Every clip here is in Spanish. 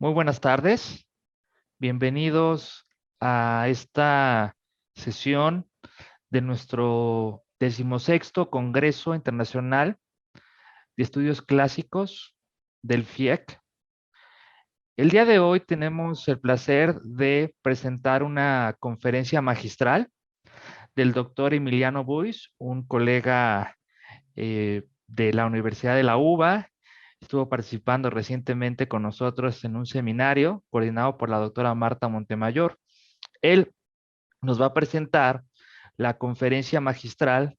Muy buenas tardes, bienvenidos a esta sesión de nuestro 16º Congreso Internacional de Estudios Clásicos del FIEC. El día de hoy tenemos el placer de presentar una conferencia magistral del doctor Emiliano Buis, un colega de la Universidad de la UBA. Estuvo participando recientemente con nosotros en un seminario coordinado por la doctora Marta Montemayor. Él nos va a presentar la conferencia magistral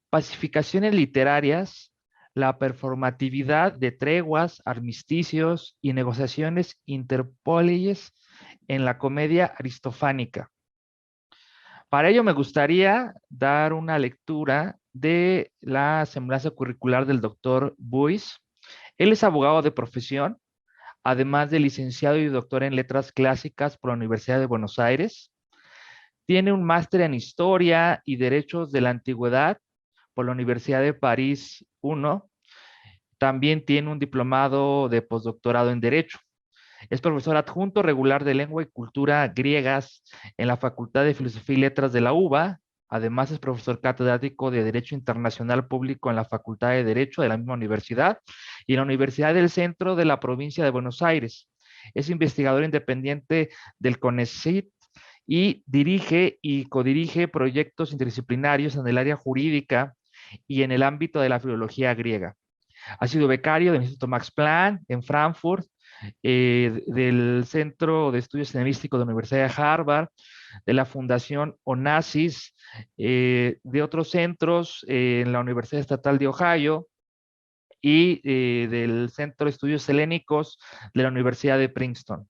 Pacificaciones literarias, la performatividad de treguas, armisticios y negociaciones interpólies en la comedia aristofánica. Para ello me gustaría dar una lectura de la semblanza curricular del doctor Buis. Él es abogado de profesión, además de licenciado y doctor en letras clásicas por la Universidad de Buenos Aires. Tiene un máster en Historia y Derechos de la Antigüedad por la Universidad de París I. También tiene un diplomado de postdoctorado en Derecho. Es profesor adjunto regular de Lengua y Cultura griegas en la Facultad de Filosofía y Letras de la UBA. Además, es profesor catedrático de Derecho Internacional Público en la Facultad de Derecho de la misma universidad y en la Universidad del Centro de la Provincia de Buenos Aires. Es investigador independiente del CONECYT y dirige y codirige proyectos interdisciplinarios en el área jurídica y en el ámbito de la filología griega. Ha sido becario del Instituto Max Planck en Frankfurt, del Centro de Estudios Estilísticos de la Universidad de Harvard, de la Fundación Onassis, de otros centros en la Universidad Estatal de Ohio y del Centro de Estudios Helénicos de la Universidad de Princeton.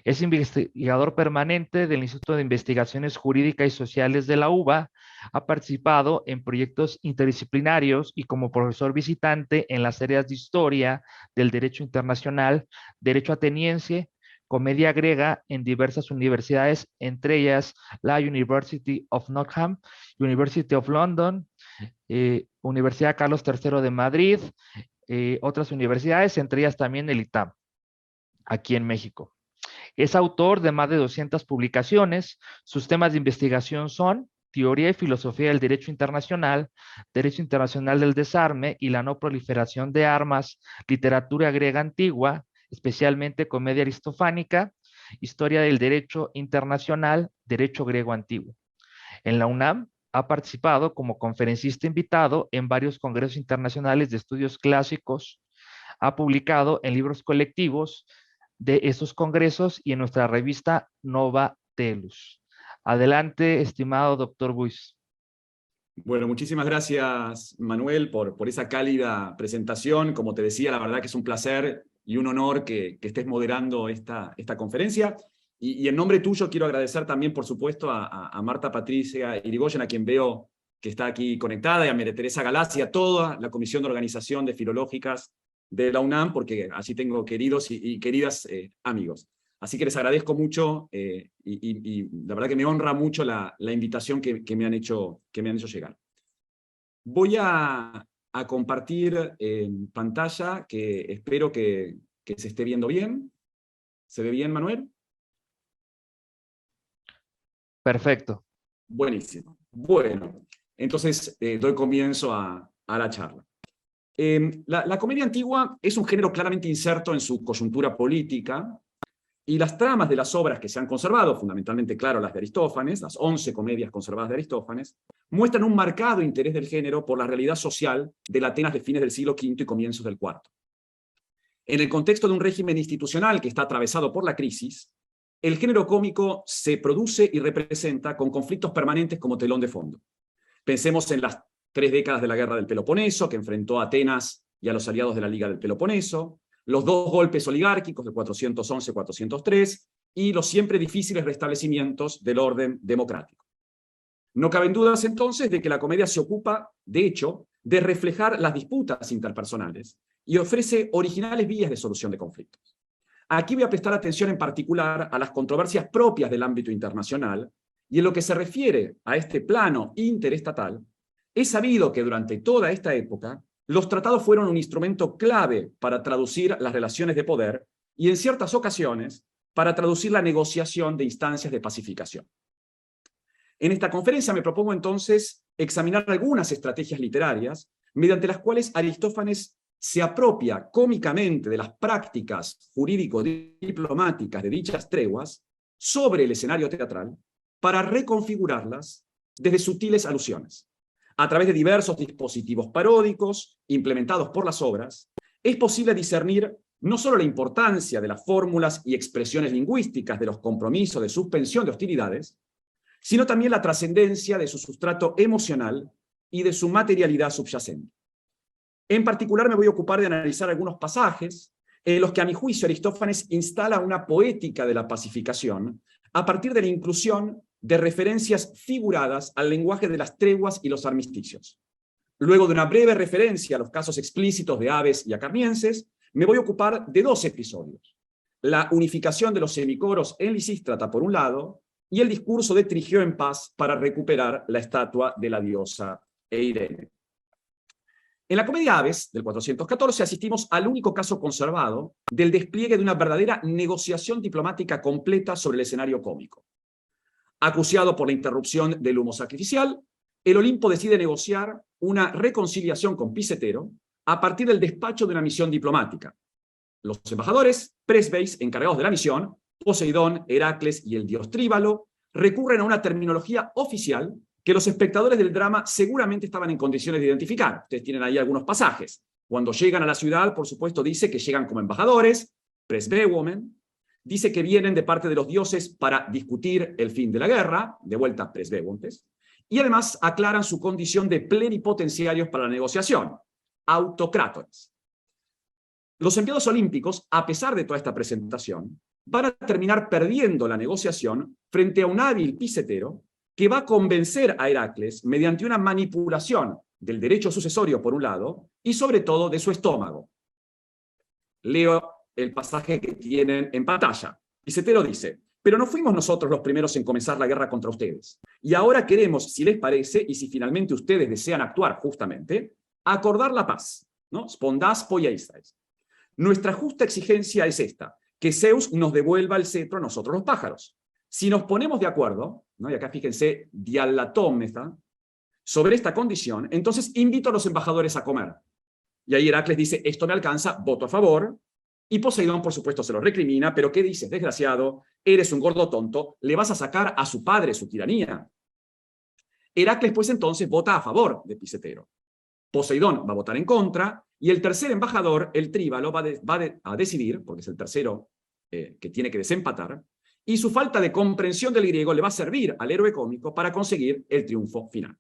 Es investigador permanente del Instituto de Investigaciones Jurídicas y Sociales de la UBA. Ha participado en proyectos interdisciplinarios y como profesor visitante en las áreas de Historia, del Derecho Internacional, Derecho Ateniense, Comedia Griega en diversas universidades, entre ellas la University of Nottingham, University of London, Universidad Carlos III de Madrid, otras universidades, entre ellas también el ITAM, aquí en México. Es autor de más de 200 publicaciones. Sus temas de investigación son teoría y filosofía del derecho internacional del desarme y la no proliferación de armas, literatura griega antigua, especialmente comedia aristofánica, historia del derecho internacional, derecho griego antiguo. En la UNAM ha participado como conferencista invitado en varios congresos internacionales de estudios clásicos. Ha publicado en libros colectivos de estos congresos y en nuestra revista Nova Telus. Adelante, estimado doctor Buis. Bueno, muchísimas gracias, Manuel, por esa cálida presentación. Como te decía, la verdad que es un placer y un honor que estés moderando esta conferencia. Y en nombre tuyo quiero agradecer también, por supuesto, a Marta Patricia Irigoyen, a quien veo que está aquí conectada, y a María Teresa Galassi, a toda la Comisión de Organización de Filológicas de la UNAM, porque así tengo queridos y queridas amigos. Así que les agradezco mucho y la verdad que me honra mucho la invitación que me han hecho llegar. Voy a compartir en pantalla, que espero que se esté viendo bien. ¿Se ve bien, Manuel? Perfecto. Buenísimo. Bueno, entonces doy comienzo a la charla. La comedia antigua es un género claramente inserto en su coyuntura política, y las tramas de las obras que se han conservado, fundamentalmente, claro, las de Aristófanes, las 11 comedias conservadas de Aristófanes, muestran un marcado interés del género por la realidad social de la Atenas de fines del siglo V y comienzos del IV. En el contexto de un régimen institucional que está atravesado por la crisis, el género cómico se produce y representa con conflictos permanentes como telón de fondo. Pensemos en las 3 décadas de la Guerra del Peloponeso, que enfrentó a Atenas y a los aliados de la Liga del Peloponeso, los 2 golpes oligárquicos de 411-403 y los siempre difíciles restablecimientos del orden democrático. No caben dudas entonces de que la comedia se ocupa, de hecho, de reflejar las disputas interpersonales y ofrece originales vías de solución de conflictos. Aquí voy a prestar atención en particular a las controversias propias del ámbito internacional, y en lo que se refiere a este plano interestatal, es sabido que durante toda esta época los tratados fueron un instrumento clave para traducir las relaciones de poder y en ciertas ocasiones para traducir la negociación de instancias de pacificación. En esta conferencia me propongo entonces examinar algunas estrategias literarias mediante las cuales Aristófanes se apropia cómicamente de las prácticas jurídico-diplomáticas de dichas treguas sobre el escenario teatral para reconfigurarlas desde sutiles alusiones. A través de diversos dispositivos paródicos implementados por las obras, es posible discernir no solo la importancia de las fórmulas y expresiones lingüísticas de los compromisos de suspensión de hostilidades, sino también la trascendencia de su sustrato emocional y de su materialidad subyacente. En particular me voy a ocupar de analizar algunos pasajes en los que a mi juicio Aristófanes instala una poética de la pacificación a partir de la inclusión de referencias figuradas al lenguaje de las treguas y los armisticios. Luego de una breve referencia a los casos explícitos de Aves y Acarnienses, me voy a ocupar de dos episodios: la unificación de los semicoros en Lisístrata por un lado, y el discurso de Trigeo en paz para recuperar la estatua de la diosa Eirene. En la comedia Aves, del 414, asistimos al único caso conservado del despliegue de una verdadera negociación diplomática completa sobre el escenario cómico. Acuciado por la interrupción del humo sacrificial, el Olimpo decide negociar una reconciliación con Pisetero a partir del despacho de una misión diplomática. Los embajadores, presbeis encargados de la misión, Poseidón, Heracles y el dios Tríbalo, recurren a una terminología oficial que los espectadores del drama seguramente estaban en condiciones de identificar. Ustedes tienen ahí algunos pasajes. Cuando llegan a la ciudad, por supuesto, dice que llegan como embajadores, presbewomen, dice que vienen de parte de los dioses para discutir el fin de la guerra, de vuelta presbewontes, y además aclaran su condición de plenipotenciarios para la negociación, autocrátores. Los enviados olímpicos, a pesar de toda esta presentación, van a terminar perdiendo la negociación frente a un hábil Pisetero que va a convencer a Heracles mediante una manipulación del derecho sucesorio por un lado y sobre todo de su estómago. Leo el pasaje que tienen en pantalla. Pisetero dice: pero no fuimos nosotros los primeros en comenzar la guerra contra ustedes. Y ahora queremos, si les parece, y si finalmente ustedes desean actuar justamente, acordar la paz, ¿no? Spondás poieistais. Nuestra justa exigencia es esta: que Zeus nos devuelva el cetro a nosotros los pájaros. Si nos ponemos de acuerdo, ¿no? Y acá fíjense, dialatómeta, sobre esta condición, entonces invito a los embajadores a comer. Y ahí Heracles dice: esto me alcanza, voto a favor. Y Poseidón, por supuesto, se lo recrimina: pero ¿qué dices, desgraciado? Eres un gordo tonto, le vas a sacar a su padre su tiranía. Heracles, pues entonces, vota a favor de Pisetero. Poseidón va a votar en contra, y el tercer embajador, el Tríbalo, va a decidir, porque es el tercero que tiene que desempatar, y su falta de comprensión del griego le va a servir al héroe cómico para conseguir el triunfo final.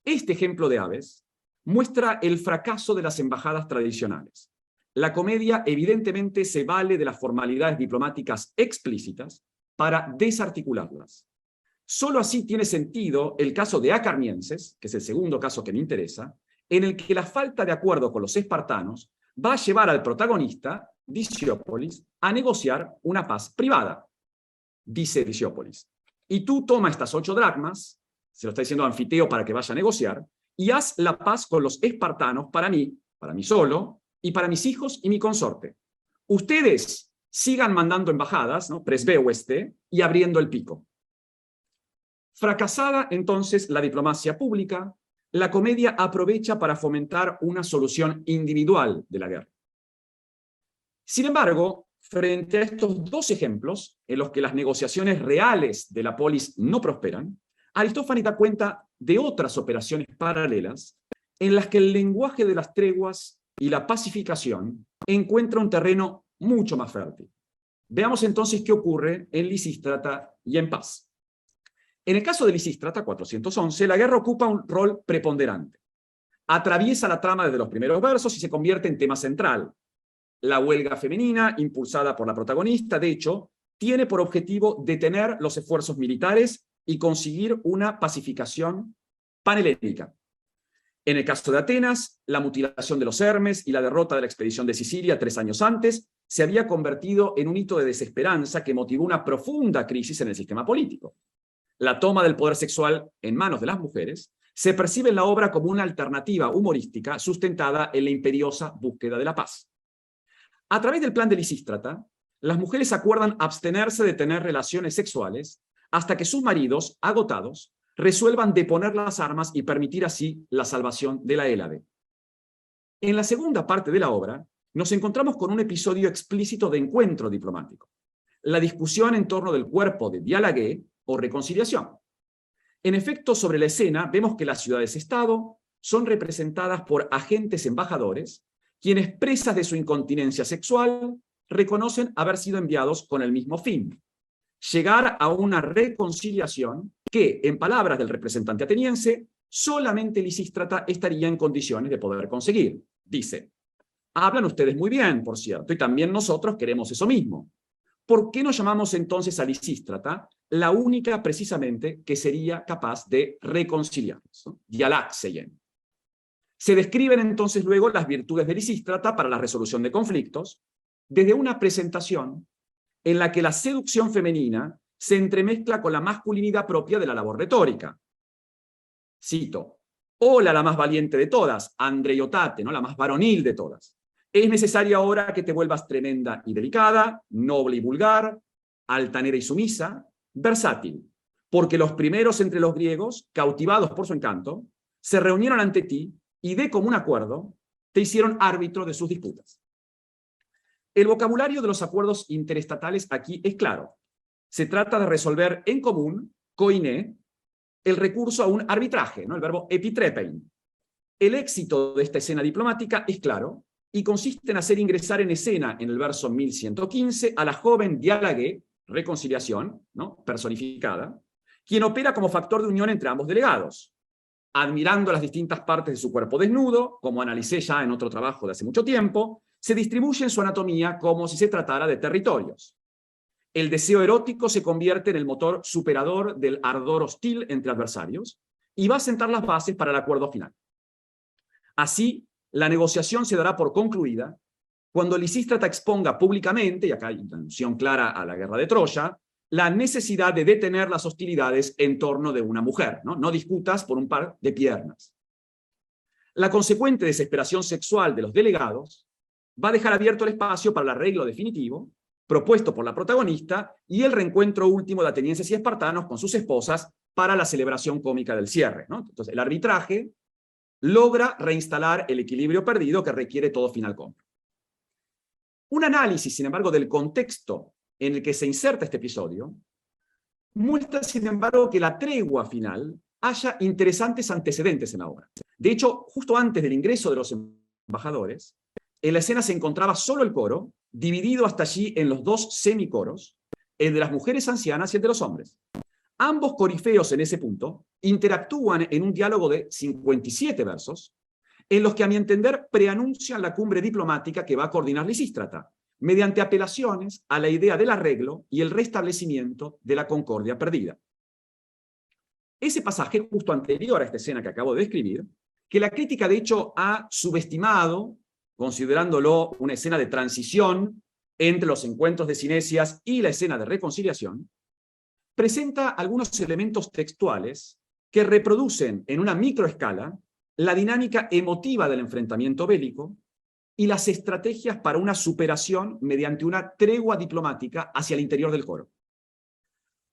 Este ejemplo de Aves muestra el fracaso de las embajadas tradicionales. La comedia evidentemente se vale de las formalidades diplomáticas explícitas para desarticularlas. Solo así tiene sentido el caso de Acarnienses, que es el segundo caso que me interesa, en el que la falta de acuerdo con los espartanos va a llevar al protagonista, Diciópolis, a negociar una paz privada. Dice Diciópolis: y tú toma estas 8 dracmas, se lo está diciendo a Anfiteo para que vaya a negociar, y haz la paz con los espartanos para mí solo, y para mis hijos y mi consorte. Ustedes sigan mandando embajadas, ¿no? Presbeueste, y abriendo el pico. Fracasada entonces la diplomacia pública, la comedia aprovecha para fomentar una solución individual de la guerra. Sin embargo, frente a estos dos ejemplos, en los que las negociaciones reales de la polis no prosperan, Aristófanes da cuenta de otras operaciones paralelas en las que el lenguaje de las treguas y la pacificación encuentra un terreno mucho más fértil. Veamos entonces qué ocurre en Lisístrata y en Paz. En el caso de Lisístrata, 411, la guerra ocupa un rol preponderante. Atraviesa la trama desde los primeros versos y se convierte en tema central. La huelga femenina, impulsada por la protagonista, de hecho, tiene por objetivo detener los esfuerzos militares y conseguir una pacificación panhelénica. En el caso de Atenas, la mutilación de los Hermes y la derrota de la expedición de Sicilia 3 años antes se había convertido en un hito de desesperanza que motivó una profunda crisis en el sistema político. La toma del poder sexual en manos de las mujeres se percibe en la obra como una alternativa humorística sustentada en la imperiosa búsqueda de la paz. A través del plan de Lisístrata, las mujeres acuerdan abstenerse de tener relaciones sexuales hasta que sus maridos, agotados, resuelvan deponer las armas y permitir así la salvación de la Hélade. En la segunda parte de la obra, nos encontramos con un episodio explícito de encuentro diplomático, la discusión en torno del cuerpo de diálague o reconciliación. En efecto, sobre la escena vemos que las ciudades-estado son representadas por agentes embajadores, quienes, presas de su incontinencia sexual, reconocen haber sido enviados con el mismo fin: llegar a una reconciliación que, en palabras del representante ateniense, solamente Lisístrata estaría en condiciones de poder conseguir. Dice: hablan ustedes muy bien, por cierto, y también nosotros queremos eso mismo. ¿Por qué no llamamos entonces a Lisístrata la única, precisamente, que sería capaz de reconciliarnos, ¿no? Dialaxeien. Se describen entonces luego las virtudes de Lisístrata para la resolución de conflictos, desde una presentación en la que la seducción femenina se entremezcla con la masculinidad propia de la labor retórica. Cito: hola, la más valiente de todas, Andreiotate, ¿no? La más varonil de todas. Es necesario ahora que te vuelvas tremenda y delicada, noble y vulgar, altanera y sumisa, versátil, porque los primeros entre los griegos, cautivados por su encanto, se reunieron ante ti y de común acuerdo te hicieron árbitro de sus disputas. El vocabulario de los acuerdos interestatales aquí es claro. Se trata de resolver en común, koiné, el recurso a un arbitraje, ¿no? El verbo epitrepein. El éxito de esta escena diplomática es claro y consiste en hacer ingresar en escena, en el verso 1115, a la joven diálague, reconciliación, ¿no? Personificada, quien opera como factor de unión entre ambos delegados, admirando las distintas partes de su cuerpo desnudo, como analicé ya en otro trabajo de hace mucho tiempo. Se distribuye en su anatomía como si se tratara de territorios. El deseo erótico se convierte en el motor superador del ardor hostil entre adversarios y va a sentar las bases para el acuerdo final. Así, la negociación se dará por concluida cuando Lisístrata exponga públicamente, y acá hay una alusión clara a la guerra de Troya, la necesidad de detener las hostilidades en torno de una mujer, ¿no? No disputas por un par de piernas. La consecuente desesperación sexual de los delegados va a dejar abierto el espacio para el arreglo definitivo, propuesto por la protagonista, y el reencuentro último de atenienses y espartanos con sus esposas para la celebración cómica del cierre, ¿no? Entonces, el arbitraje logra reinstalar el equilibrio perdido que requiere todo final cómico. Un análisis, sin embargo, del contexto en el que se inserta este episodio muestra, sin embargo, que la tregua final haya interesantes antecedentes en la obra. De hecho, justo antes del ingreso de los embajadores, en la escena se encontraba solo el coro, dividido hasta allí en los dos semicoros, el de las mujeres ancianas y el de los hombres. Ambos corifeos en ese punto interactúan en un diálogo de 57 versos, en los que, a mi entender, preanuncian la cumbre diplomática que va a coordinar Lisístrata, mediante apelaciones a la idea del arreglo y el restablecimiento de la concordia perdida. Ese pasaje justo anterior a esta escena que acabo de describir, que la crítica de hecho ha subestimado, considerándolo una escena de transición entre los encuentros de Cinesias y la escena de reconciliación, presenta algunos elementos textuales que reproducen en una microescala la dinámica emotiva del enfrentamiento bélico y las estrategias para una superación mediante una tregua diplomática hacia el interior del coro.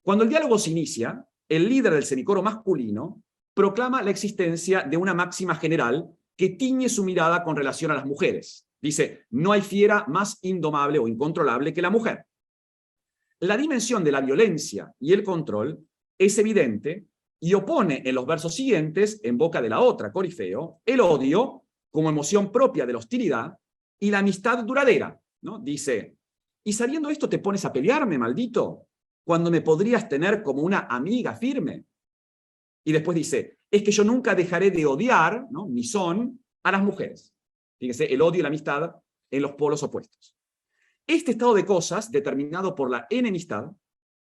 Cuando el diálogo se inicia, el líder del semicoro masculino proclama la existencia de una máxima general que tiñe su mirada con relación a las mujeres. Dice: no hay fiera más indomable o incontrolable que la mujer. La dimensión de la violencia y el control es evidente y opone en los versos siguientes, en boca de la otra corifeo, el odio como emoción propia de la hostilidad y la amistad duradera, ¿no? Dice: y sabiendo esto te pones a pelearme, maldito, cuando me podrías tener como una amiga firme. Y después dice: es que yo nunca dejaré de odiar, ¿no? Ni son, a las mujeres. Fíjense, el odio y la amistad en los polos opuestos. Este estado de cosas, determinado por la enemistad,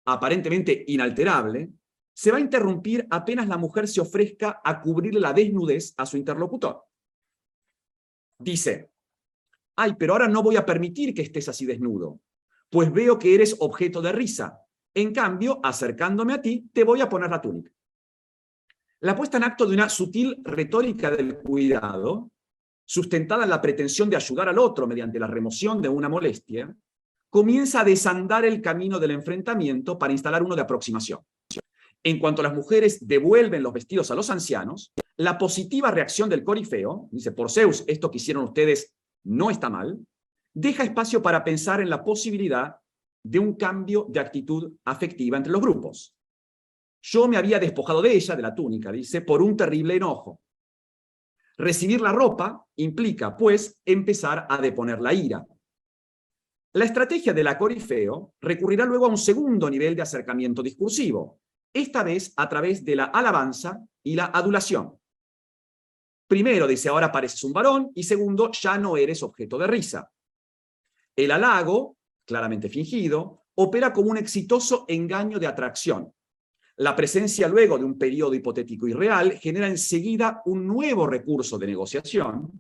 aparentemente inalterable, se va a interrumpir apenas la mujer se ofrezca a cubrirle la desnudez a su interlocutor. Dice: ay, pero ahora no voy a permitir que estés así desnudo, pues veo que eres objeto de risa. En cambio, acercándome a ti, te voy a poner la túnica. La puesta en acto de una sutil retórica del cuidado sustentada en la pretensión de ayudar al otro mediante la remoción de una molestia, comienza a desandar el camino del enfrentamiento para instalar uno de aproximación. En cuanto las mujeres devuelven los vestidos a los ancianos, la positiva reacción del corifeo, dice, por Zeus, esto que hicieron ustedes no está mal, deja espacio para pensar en la posibilidad de un cambio de actitud afectiva entre los grupos. Yo me había despojado de ella, de la túnica, dice, por un terrible enojo. Recibir la ropa implica, pues, empezar a deponer la ira. La estrategia de la corifeo recurrirá luego a un segundo nivel de acercamiento discursivo, esta vez a través de la alabanza y la adulación. Primero, dice, ahora pareces un varón, y segundo, ya no eres objeto de risa. El halago, claramente fingido, opera como un exitoso engaño de atracción. La presencia luego de un periodo hipotético y real genera enseguida un nuevo recurso de negociación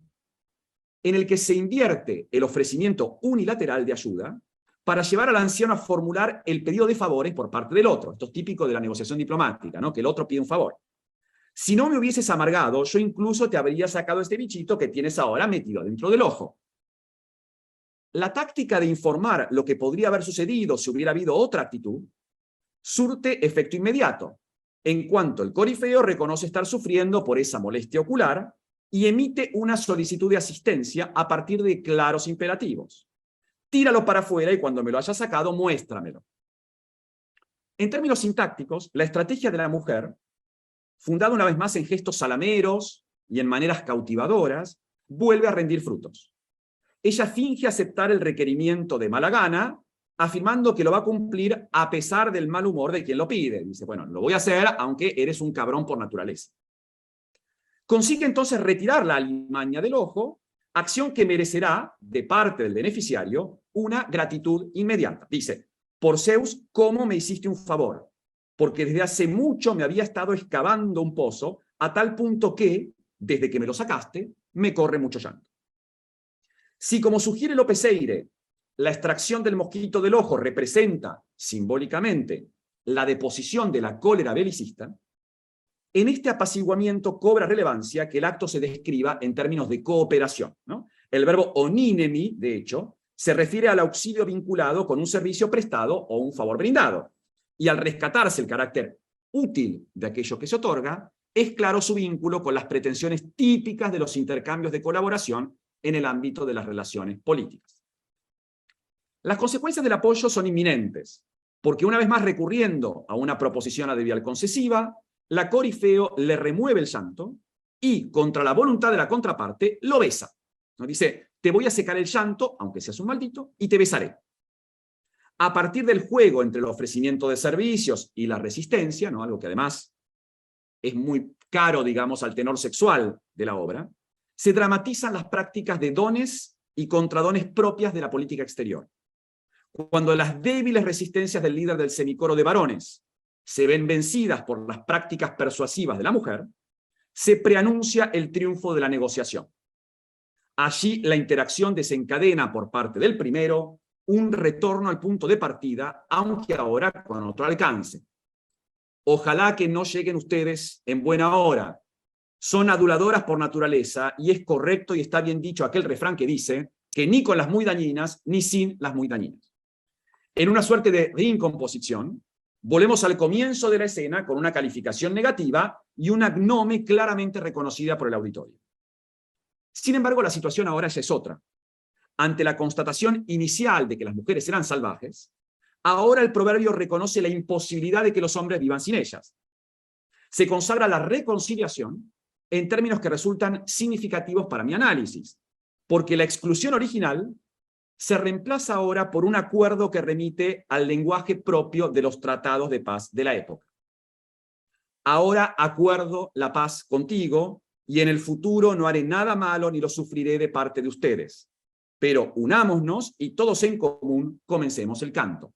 en el que se invierte el ofrecimiento unilateral de ayuda para llevar al anciano a formular el pedido de favores por parte del otro. Esto es típico de la negociación diplomática, ¿no? Que el otro pide un favor. Si no me hubieses amargado, yo incluso te habría sacado este bichito que tienes ahora metido dentro del ojo. La táctica de informar lo que podría haber sucedido si hubiera habido otra actitud surte efecto inmediato, en cuanto el corifeo reconoce estar sufriendo por esa molestia ocular y emite una solicitud de asistencia a partir de claros imperativos. Tíralo para afuera y cuando me lo hayas sacado, muéstramelo. En términos sintácticos, la estrategia de la mujer, fundada una vez más en gestos salameros y en maneras cautivadoras, vuelve a rendir frutos. Ella finge aceptar el requerimiento de mala gana, afirmando que lo va a cumplir a pesar del mal humor de quien lo pide. Dice, bueno, lo voy a hacer aunque eres un cabrón por naturaleza. Consigue entonces retirar la alimaña del ojo, acción que merecerá, de parte del beneficiario, una gratitud inmediata. Dice, por Zeus, ¿cómo me hiciste un favor? Porque desde hace mucho me había estado excavando un pozo, a tal punto que, desde que me lo sacaste, me corre mucho llanto. Si, como sugiere López Eire, la extracción del mosquito del ojo representa, simbólicamente, la deposición de la cólera belicista, en este apaciguamiento cobra relevancia que el acto se describa en términos de cooperación, ¿no? El verbo onínemi, de hecho, se refiere al auxilio vinculado con un servicio prestado o un favor brindado. Y al rescatarse el carácter útil de aquello que se otorga, es claro su vínculo con las pretensiones típicas de los intercambios de colaboración en el ámbito de las relaciones políticas. Las consecuencias del apoyo son inminentes, porque una vez más recurriendo a una proposición adverbial concesiva, la corifeo le remueve el llanto y, contra la voluntad de la contraparte, lo besa. Nos dice, te voy a secar el llanto, aunque seas un maldito, y te besaré. A partir del juego entre el ofrecimiento de servicios y la resistencia, ¿no? Algo que además es muy caro, digamos, al tenor sexual de la obra, se dramatizan las prácticas de dones y contradones propias de la política exterior. Cuando las débiles resistencias del líder del semicoro de varones se ven vencidas por las prácticas persuasivas de la mujer, se preanuncia el triunfo de la negociación. Allí la interacción desencadena por parte del primero un retorno al punto de partida, aunque ahora con otro alcance. Ojalá que no lleguen ustedes en buena hora. Son aduladoras por naturaleza y es correcto y está bien dicho aquel refrán que dice que ni con las muy dañinas ni sin las muy dañinas. En una suerte de reincomposición, volvemos al comienzo de la escena con una calificación negativa y una gnome claramente reconocida por el auditorio. Sin embargo, la situación ahora ya es otra. Ante la constatación inicial de que las mujeres eran salvajes, ahora el proverbio reconoce la imposibilidad de que los hombres vivan sin ellas. Se consagra la reconciliación en términos que resultan significativos para mi análisis, porque la exclusión original se reemplaza ahora por un acuerdo que remite al lenguaje propio de los tratados de paz de la época. Ahora acuerdo la paz contigo, y en el futuro no haré nada malo ni lo sufriré de parte de ustedes. Pero unámonos y todos en común comencemos el canto.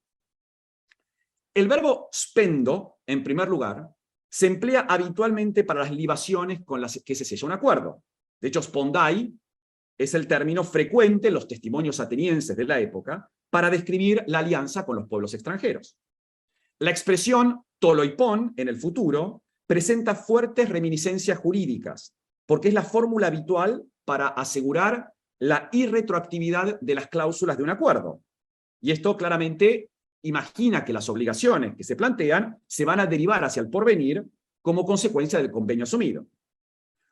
El verbo spendo, en primer lugar, se emplea habitualmente para las libaciones con las que se sella un acuerdo. De hecho, spondai es el término frecuente en los testimonios atenienses de la época para describir la alianza con los pueblos extranjeros. La expresión toloipon en el futuro presenta fuertes reminiscencias jurídicas, porque es la fórmula habitual para asegurar la irretroactividad de las cláusulas de un acuerdo. Y esto claramente imagina que las obligaciones que se plantean se van a derivar hacia el porvenir como consecuencia del convenio asumido.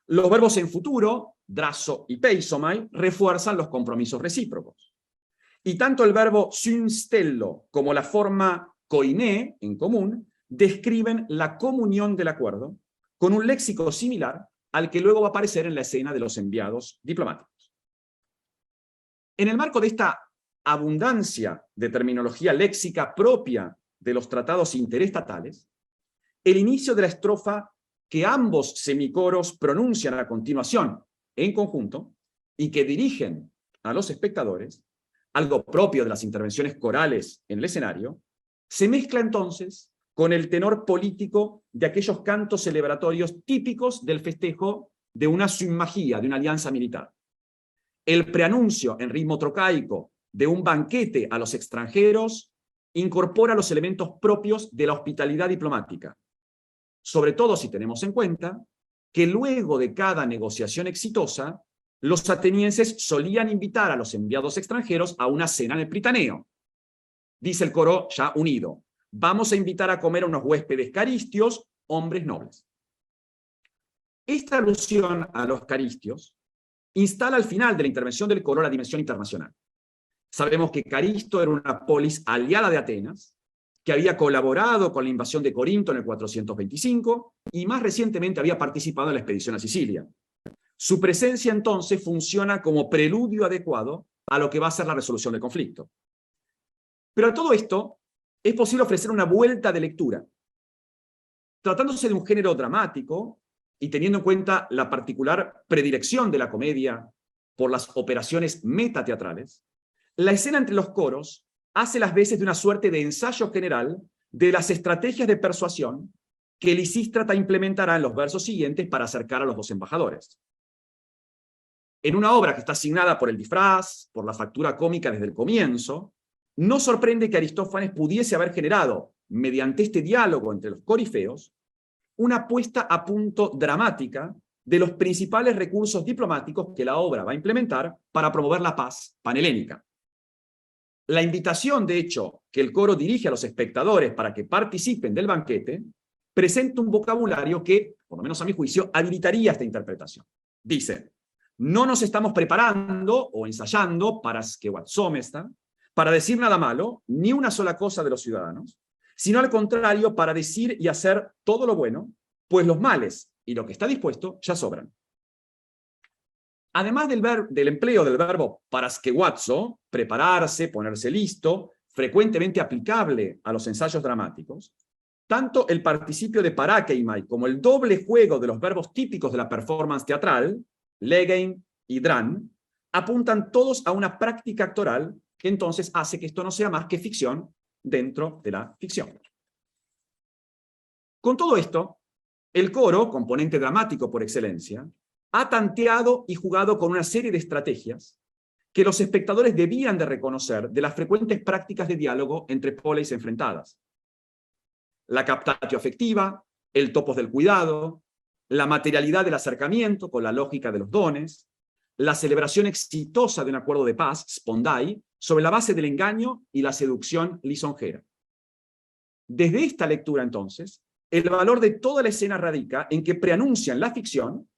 Los verbos en futuro, drazo y peisomai, refuerzan los compromisos recíprocos. Y tanto el verbo synstello como la forma koiné, en común, describen la comunión del acuerdo con un léxico similar al que luego va a aparecer en la escena de los enviados diplomáticos. En el marco de esta abundancia de terminología léxica propia de los tratados interestatales, el inicio de la estrofa que ambos semicoros pronuncian a continuación en conjunto y que dirigen a los espectadores, algo propio de las intervenciones corales en el escenario, se mezcla entonces con el tenor político de aquellos cantos celebratorios típicos del festejo de una symmachia, de una alianza militar. El preanuncio en ritmo trocaico de un banquete a los extranjeros incorpora los elementos propios de la hospitalidad diplomática, sobre todo si tenemos en cuenta que luego de cada negociación exitosa, los atenienses solían invitar a los enviados extranjeros a una cena en el Pritaneo. Dice el coro ya unido: vamos a invitar a comer a unos huéspedes caristios, hombres nobles. Esta alusión a los caristios instala al final de la intervención del coro la dimensión internacional. Sabemos que Caristo era una polis aliada de Atenas, que había colaborado con la invasión de Corinto en el 425 y más recientemente había participado en la expedición a Sicilia. Su presencia entonces funciona como preludio adecuado a lo que va a ser la resolución del conflicto. Pero a todo esto es posible ofrecer una vuelta de lectura. Tratándose de un género dramático y teniendo en cuenta la particular predilección de la comedia por las operaciones metateatrales, la escena entre los coros hace las veces de una suerte de ensayo general de las estrategias de persuasión que Lisístrata implementará en los versos siguientes para acercar a los dos embajadores. En una obra que está asignada por el disfraz, por la factura cómica desde el comienzo, no sorprende que Aristófanes pudiese haber generado, mediante este diálogo entre los corifeos, una puesta a punto dramática de los principales recursos diplomáticos que la obra va a implementar para promover la paz panhelénica. La invitación, de hecho, que el coro dirige a los espectadores para que participen del banquete, presenta un vocabulario que, por lo menos a mi juicio, habilitaría esta interpretación. Dice: no nos estamos preparando o ensayando para decir nada malo, ni una sola cosa de los ciudadanos, sino al contrario, para decir y hacer todo lo bueno, pues los males y lo que está dispuesto ya sobran. Además del empleo del verbo paraskewazo, prepararse, ponerse listo, frecuentemente aplicable a los ensayos dramáticos, tanto el participio de parakeimai como el doble juego de los verbos típicos de la performance teatral, legein y dran, apuntan todos a una práctica actoral que entonces hace que esto no sea más que ficción dentro de la ficción. Con todo esto, el coro, componente dramático por excelencia, ha tanteado y jugado con una serie de estrategias que los espectadores debían de reconocer de las frecuentes prácticas de diálogo entre polis enfrentadas. La captatio afectiva, el topos del cuidado, la materialidad del acercamiento con la lógica de los dones, la celebración exitosa de un acuerdo de paz, spondai, sobre la base del engaño y la seducción lisonjera. Desde esta lectura, entonces, el valor de toda la escena radica en que preanuncian la ficción,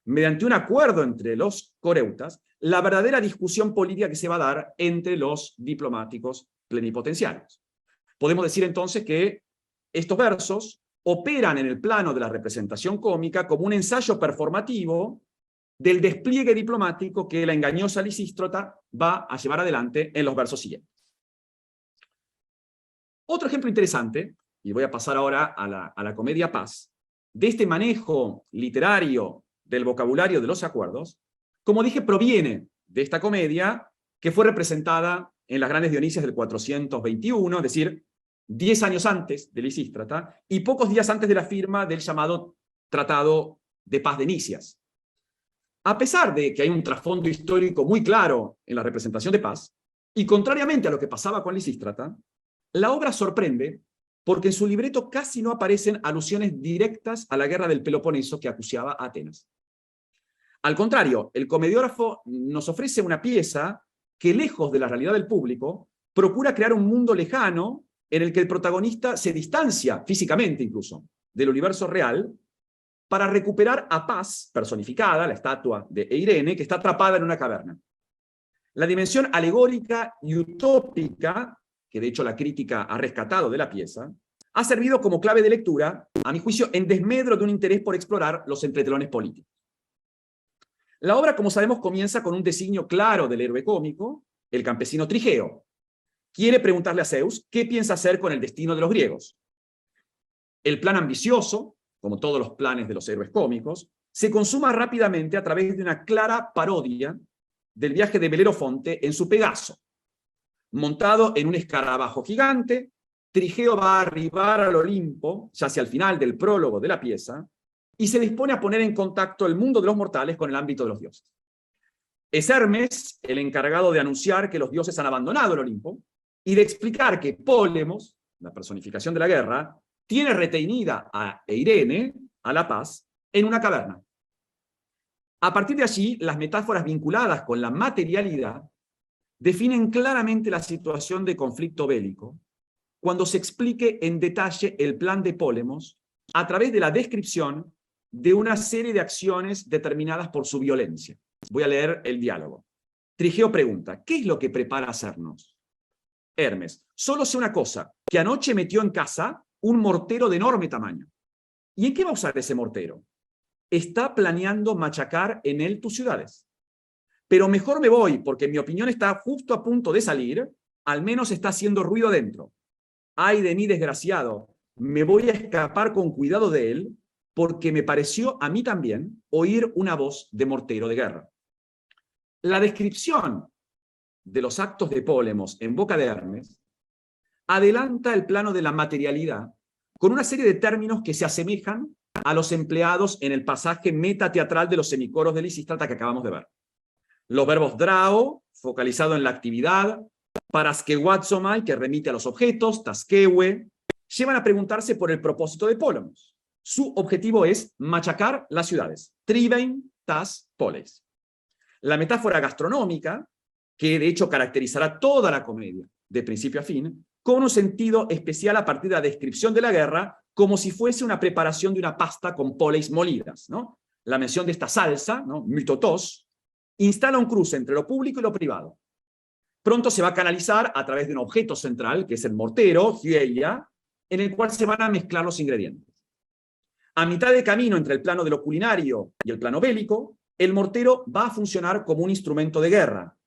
mediante un acuerdo entre los coreutas, la verdadera discusión política que se va a dar entre los diplomáticos plenipotenciarios. Podemos decir entonces que estos versos operan en el plano de la representación cómica como un ensayo performativo del despliegue diplomático que la engañosa Lisístrata va a llevar adelante en los versos siguientes. Otro ejemplo interesante, y voy a pasar ahora a la comedia Paz, de este manejo literario del vocabulario de los acuerdos, como dije, proviene de esta comedia que fue representada en las Grandes Dionisias del 421, es decir, 10 años antes de Lisístrata y pocos días antes de la firma del llamado Tratado de Paz de Nicias. A pesar de que hay un trasfondo histórico muy claro en la representación de paz, y contrariamente a lo que pasaba con Lisístrata, la obra sorprende porque en su libreto casi no aparecen alusiones directas a la guerra del Peloponeso que acuciaba a Atenas. Al contrario, el comediógrafo nos ofrece una pieza que, lejos de la realidad del público, procura crear un mundo lejano en el que el protagonista se distancia, físicamente incluso, del universo real, para recuperar a Paz, personificada, la estatua de Eirene, que está atrapada en una caverna. La dimensión alegórica y utópica, que de hecho la crítica ha rescatado de la pieza, ha servido como clave de lectura, a mi juicio, en desmedro de un interés por explorar los entretelones políticos. La obra, como sabemos, comienza con un designio claro del héroe cómico, el campesino Trigeo. Quiere preguntarle a Zeus qué piensa hacer con el destino de los griegos. El plan ambicioso, como todos los planes de los héroes cómicos, se consuma rápidamente a través de una clara parodia del viaje de Belerofonte en su Pegaso. Montado en un escarabajo gigante, Trigeo va a arribar al Olimpo, ya hacia el final del prólogo de la pieza, y se dispone a poner en contacto el mundo de los mortales con el ámbito de los dioses. Es Hermes el encargado de anunciar que los dioses han abandonado el Olimpo y de explicar que Pólemos, la personificación de la guerra, tiene retenida a Eirene, a la Paz, en una caverna. A partir de allí, las metáforas vinculadas con la materialidad definen claramente la situación de conflicto bélico cuando se explique en detalle el plan de Pólemos a través de la descripción de una serie de acciones determinadas por su violencia. Voy a leer el diálogo. Trigeo pregunta, ¿qué es lo que prepara hacernos? Hermes, solo sé una cosa, que anoche metió en casa un mortero de enorme tamaño. ¿Y en qué va a usar ese mortero? Está planeando machacar en él tus ciudades. Pero mejor me voy, porque mi opinión está justo a punto de salir, al menos está haciendo ruido dentro. Ay de mí, desgraciado, me voy a escapar con cuidado de él, porque me pareció a mí también oír una voz de mortero de guerra. La descripción de los actos de Pólemos en boca de Hermes adelanta el plano de la materialidad con una serie de términos que se asemejan a los empleados en el pasaje metateatral de los semicoros de Lisístrata que acabamos de ver. Los verbos drao, focalizado en la actividad, paraskeuatsomai, que remite a los objetos, taskewe, llevan a preguntarse por el propósito de Pólemos. Su objetivo es machacar las ciudades. Tribein, tas, poleis. La metáfora gastronómica, que de hecho caracterizará toda la comedia, de principio a fin, con un sentido especial a partir de la descripción de la guerra, como si fuese una preparación de una pasta con poleis molidas, ¿no? La mención de esta salsa, ¿no? Mytotos, instala un cruce entre lo público y lo privado. Pronto se va a canalizar a través de un objeto central, que es el mortero, hyeia, en el cual se van a mezclar los ingredientes. A mitad de camino entre el plano de lo culinario y el plano bélico, el mortero va a funcionar como un instrumento de guerra,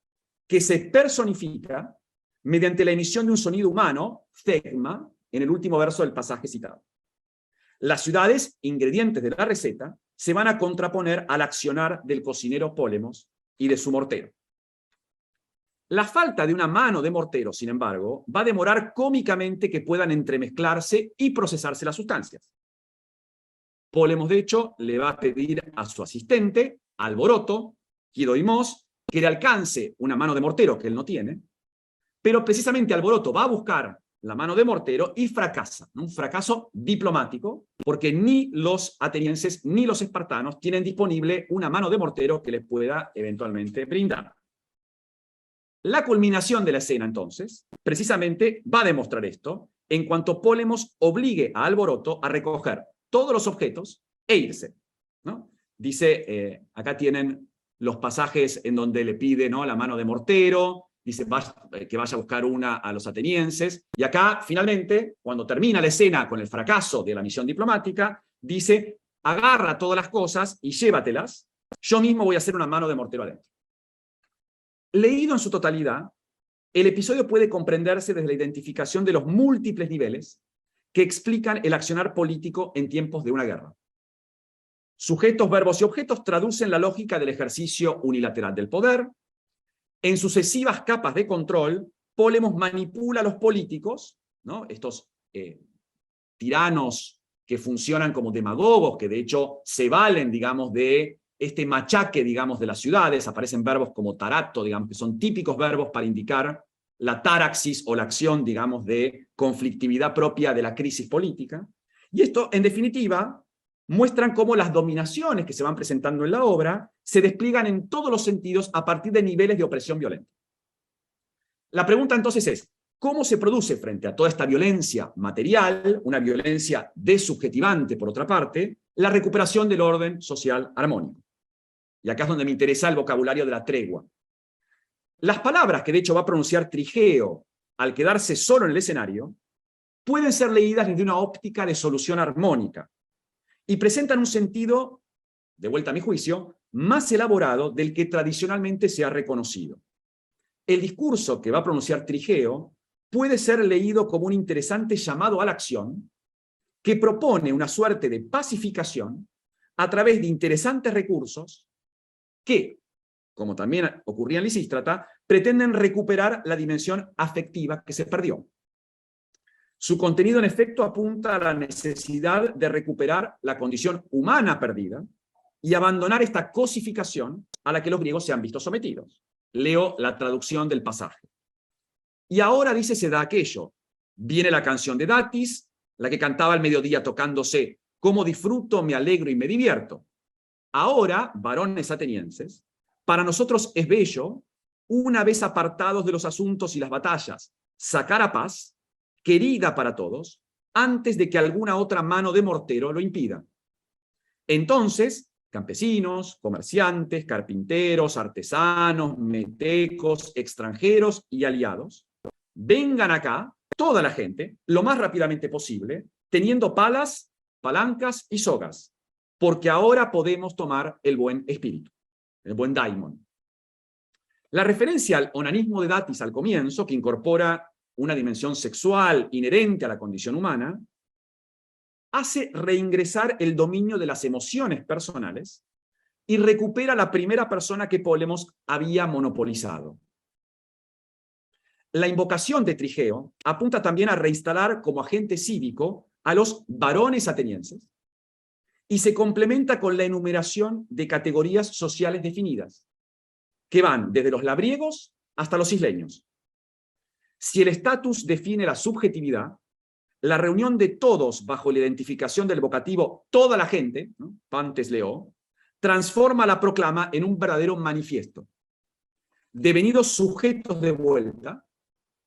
que se personifica mediante la emisión de un sonido humano, thegma, en el último verso del pasaje citado. Las ciudades, ingredientes de la receta, se van a contraponer al accionar del cocinero Pólemos y de su mortero. La falta de una mano de mortero, sin embargo, va a demorar cómicamente que puedan entremezclarse y procesarse las sustancias. Pólemos, de hecho, le va a pedir a su asistente, Alboroto, Kidoimos, que le alcance una mano de mortero que él no tiene, pero precisamente Alboroto va a buscar la mano de mortero y fracasa, un fracaso diplomático, porque ni los atenienses ni los espartanos tienen disponible una mano de mortero que les pueda eventualmente brindar. La culminación de la escena, entonces, precisamente va a demostrar esto, en cuanto Pólemos obligue a Alboroto a recoger todos los objetos e irse, ¿no? Dice, acá tienen los pasajes en donde le pide, ¿no?, la mano de mortero, dice que vaya a buscar una a los atenienses, y acá, finalmente, cuando termina la escena con el fracaso de la misión diplomática, dice, agarra todas las cosas y llévatelas, yo mismo voy a hacer una mano de mortero adentro. Leído en su totalidad, el episodio puede comprenderse desde la identificación de los múltiples niveles que explican el accionar político en tiempos de una guerra. Sujetos, verbos y objetos traducen la lógica del ejercicio unilateral del poder. En sucesivas capas de control, Pólemos manipula a los políticos, ¿no?, estos tiranos que funcionan como demagogos, que de hecho se valen, digamos, de este machaque, digamos, de las ciudades. Aparecen verbos como tarato, digamos, que son típicos verbos para indicar la taraxis o la acción, digamos, de conflictividad propia de la crisis política. Y esto, en definitiva, muestran cómo las dominaciones que se van presentando en la obra se despliegan en todos los sentidos a partir de niveles de opresión violenta. La pregunta entonces es, ¿cómo se produce frente a toda esta violencia material, una violencia desubjetivante por otra parte, la recuperación del orden social armónico? Y acá es donde me interesa el vocabulario de la tregua. Las palabras que de hecho va a pronunciar Trigeo al quedarse solo en el escenario pueden ser leídas desde una óptica de solución armónica y presentan un sentido, de vuelta a mi juicio, más elaborado del que tradicionalmente se ha reconocido. El discurso que va a pronunciar Trigeo puede ser leído como un interesante llamado a la acción que propone una suerte de pacificación a través de interesantes recursos que, como también ocurría en Lisístrata, pretenden recuperar la dimensión afectiva que se perdió. Su contenido, en efecto, apunta a la necesidad de recuperar la condición humana perdida y abandonar esta cosificación a la que los griegos se han visto sometidos. Leo la traducción del pasaje. Y ahora, dice, se da aquello. Viene la canción de Datis, la que cantaba al mediodía tocándose, cómo disfruto, me alegro y me divierto. Ahora, varones atenienses, para nosotros es bello, una vez apartados de los asuntos y las batallas, sacar a paz, querida para todos, antes de que alguna otra mano de mortero lo impida. Entonces, campesinos, comerciantes, carpinteros, artesanos, metecos, extranjeros y aliados, vengan acá, toda la gente, lo más rápidamente posible, teniendo palas, palancas y sogas, porque ahora podemos tomar el buen espíritu, el buen daimon. La referencia al onanismo de Datis al comienzo, que incorpora una dimensión sexual inherente a la condición humana, hace reingresar el dominio de las emociones personales y recupera la primera persona que Pólemos había monopolizado. La invocación de Trigeo apunta también a reinstalar como agente cívico a los varones atenienses y se complementa con la enumeración de categorías sociales definidas, que van desde los labriegos hasta los isleños. Si el estatus define la subjetividad, la reunión de todos bajo la identificación del vocativo toda la gente, ¿no? Pantes leo, transforma la proclama en un verdadero manifiesto. Devenidos sujetos de vuelta,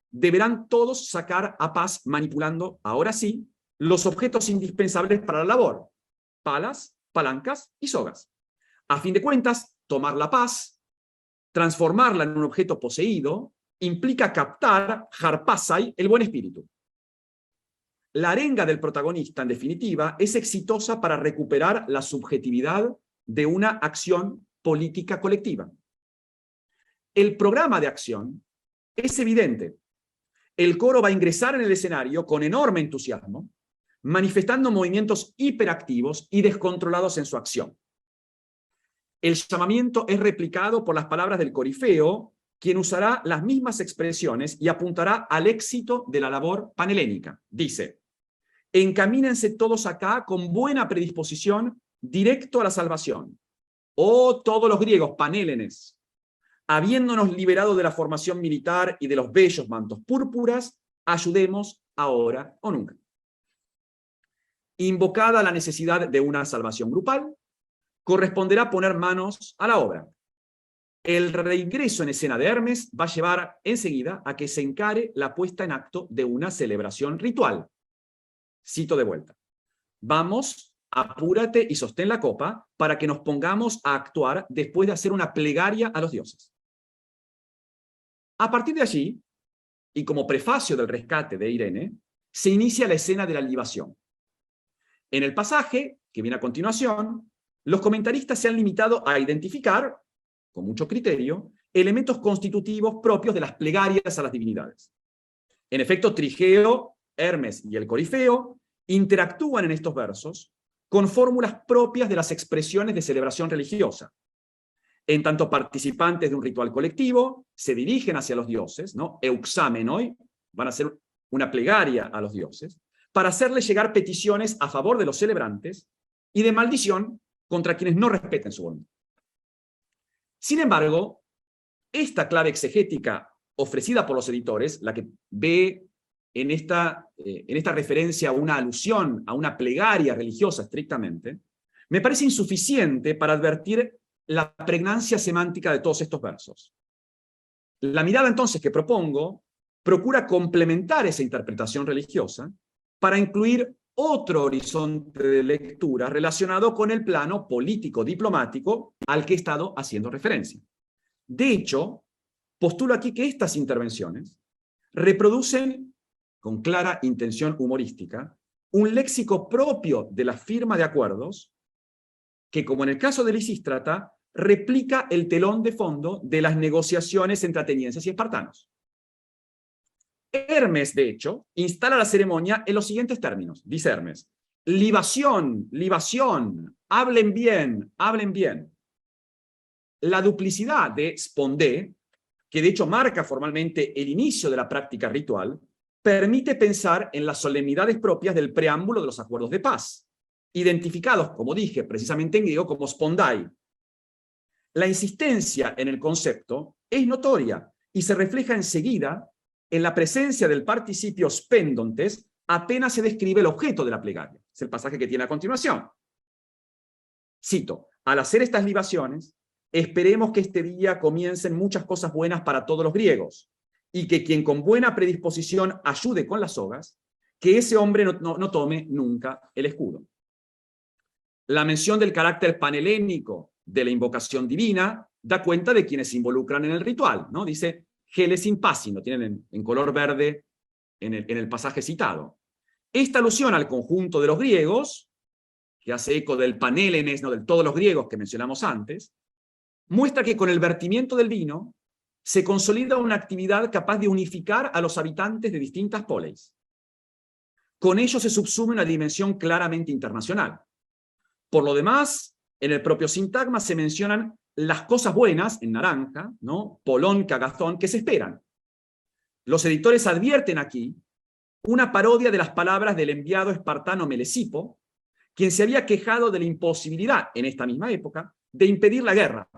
deberán todos sacar a paz manipulando, ahora sí, los objetos indispensables para la labor, palas, palancas y sogas. A fin de cuentas, tomar la paz, transformarla en un objeto poseído, implica captar, harpasai, el buen espíritu. La arenga del protagonista, en definitiva, es exitosa para recuperar la subjetividad de una acción política colectiva. El programa de acción es evidente. El coro va a ingresar en el escenario con enorme entusiasmo, manifestando movimientos hiperactivos y descontrolados en su acción. El llamamiento es replicado por las palabras del corifeo, quien usará las mismas expresiones y apuntará al éxito de la labor panhelénica. Dice: encamínense todos acá con buena predisposición directo a la salvación. Oh, todos los griegos, panélenes, habiéndonos liberado de la formación militar y de los bellos mantos púrpuras, ayudemos ahora o nunca. Invocada la necesidad de una salvación grupal, corresponderá poner manos a la obra. El reingreso en escena de Hermes va a llevar enseguida a que se encare la puesta en acto de una celebración ritual. Cito de vuelta. Vamos, apúrate y sostén la copa para que nos pongamos a actuar después de hacer una plegaria a los dioses. A partir de allí, y como prefacio del rescate de Irene, se inicia la escena de la libación. En el pasaje, que viene a continuación, los comentaristas se han limitado a identificar, con mucho criterio, elementos constitutivos propios de las plegarias a las divinidades. En efecto, Trigeo, Hermes y el corifeo interactúan en estos versos con fórmulas propias de las expresiones de celebración religiosa. En tanto participantes de un ritual colectivo, se dirigen hacia los dioses, ¿no? Euxamenoi, van a hacer una plegaria a los dioses, para hacerles llegar peticiones a favor de los celebrantes y de maldición contra quienes no respeten su voluntad. Sin embargo, esta clave exegética ofrecida por los editores, la que ve en esta referencia una alusión a una plegaria religiosa estrictamente, me parece insuficiente para advertir la pregnancia semántica de todos estos versos. La mirada entonces que propongo procura complementar esa interpretación religiosa para incluir otro horizonte de lectura relacionado con el plano político-diplomático al que he estado haciendo referencia. De hecho, postulo aquí que estas intervenciones reproducen, con clara intención humorística, un léxico propio de la firma de acuerdos que, como en el caso de Lisístrata, replica el telón de fondo de las negociaciones entre atenienses y espartanos. Hermes, de hecho, instala la ceremonia en los siguientes términos. Dice Hermes: libación, libación, hablen bien, hablen bien. La duplicidad de spondé, que de hecho marca formalmente el inicio de la práctica ritual, permite pensar en las solemnidades propias del preámbulo de los acuerdos de paz, identificados, como dije, precisamente en griego como spondai. La insistencia en el concepto es notoria y se refleja enseguida en la presencia del participio spendontes apenas se describe el objeto de la plegaria. Es el pasaje que tiene a continuación. Cito: al hacer estas libaciones, esperemos que este día comiencen muchas cosas buenas para todos los griegos, y que quien con buena predisposición ayude con las sogas, que ese hombre no tome nunca el escudo. La mención del carácter panhelénico de la invocación divina da cuenta de quienes se involucran en el ritual, ¿no? Dice geles in passing, lo tienen en color verde en el pasaje citado. Esta alusión al conjunto de los griegos, que hace eco del panélenes, ¿no?, de todos los griegos que mencionamos antes, muestra que con el vertimiento del vino se consolida una actividad capaz de unificar a los habitantes de distintas poleis. Con ello se subsume una dimensión claramente internacional. Por lo demás, en el propio sintagma se mencionan las cosas buenas, en naranja, ¿no?, polón, cagazón, que se esperan. Los editores advierten aquí una parodia de las palabras del enviado espartano Melesipo, quien se había quejado de la imposibilidad, en esta misma época, de impedir la guerra,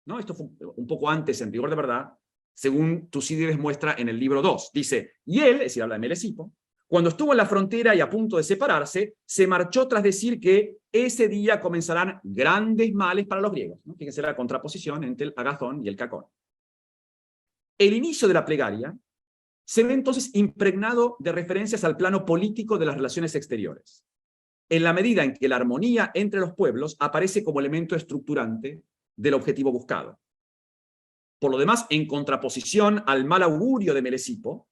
¿no? Esto fue un poco antes, en rigor de verdad, según Tucídides muestra en el libro 2. Dice: y él, es decir, habla de Melesipo, cuando estuvo en la frontera y a punto de separarse, se marchó tras decir que ese día comenzarán grandes males para los griegos, ¿no? Fíjense la contraposición entre el agazón y el cacón. El inicio de la plegaria se ve entonces impregnado de referencias al plano político de las relaciones exteriores, en la medida en que la armonía entre los pueblos aparece como elemento estructurante del objetivo buscado. Por lo demás, en contraposición al mal augurio de Melesipo,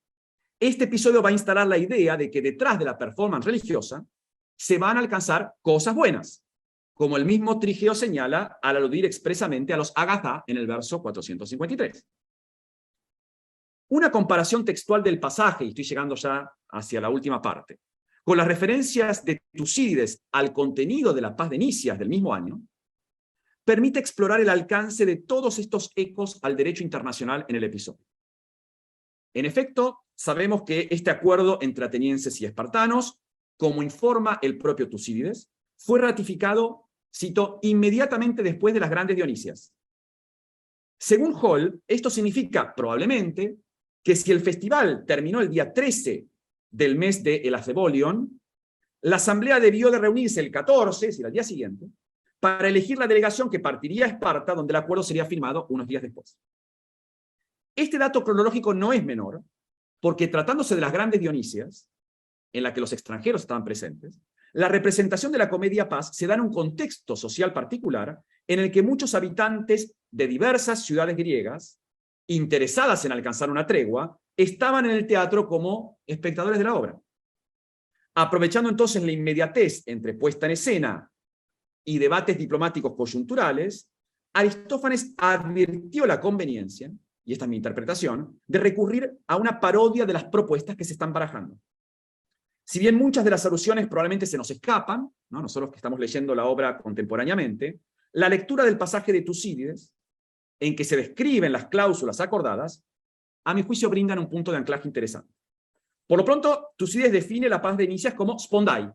este episodio va a instalar la idea de que detrás de la performance religiosa se van a alcanzar cosas buenas, como el mismo Trigeo señala al aludir expresamente a los agathá en el verso 453. Una comparación textual del pasaje, y estoy llegando ya hacia la última parte, con las referencias de Tucídides al contenido de la paz de Nicias del mismo año, permite explorar el alcance de todos estos ecos al derecho internacional en el episodio. En efecto, sabemos que este acuerdo entre atenienses y espartanos, como informa el propio Tucídides, fue ratificado, cito, inmediatamente después de las grandes Dionisias. Según Hall, esto significa, probablemente, que si el festival terminó el día 13 del mes de el Acebolion, la asamblea debió de reunirse el 14, es decir, al día siguiente, para elegir la delegación que partiría a Esparta, donde el acuerdo sería firmado unos días después. Este dato cronológico no es menor, porque tratándose de las grandes Dionisias, en la que los extranjeros estaban presentes, la representación de la comedia paz se da en un contexto social particular en el que muchos habitantes de diversas ciudades griegas, interesadas en alcanzar una tregua, estaban en el teatro como espectadores de la obra. Aprovechando entonces la inmediatez entre puesta en escena y debates diplomáticos coyunturales, Aristófanes advirtió la conveniencia, y esta es mi interpretación, de recurrir a una parodia de las propuestas que se están barajando. Si bien muchas de las alusiones probablemente se nos escapan, ¿no?, nosotros que estamos leyendo la obra contemporáneamente, la lectura del pasaje de Tucídides, en que se describen las cláusulas acordadas, a mi juicio brindan un punto de anclaje interesante. Por lo pronto, Tucídides define la paz de Nicias como spondai,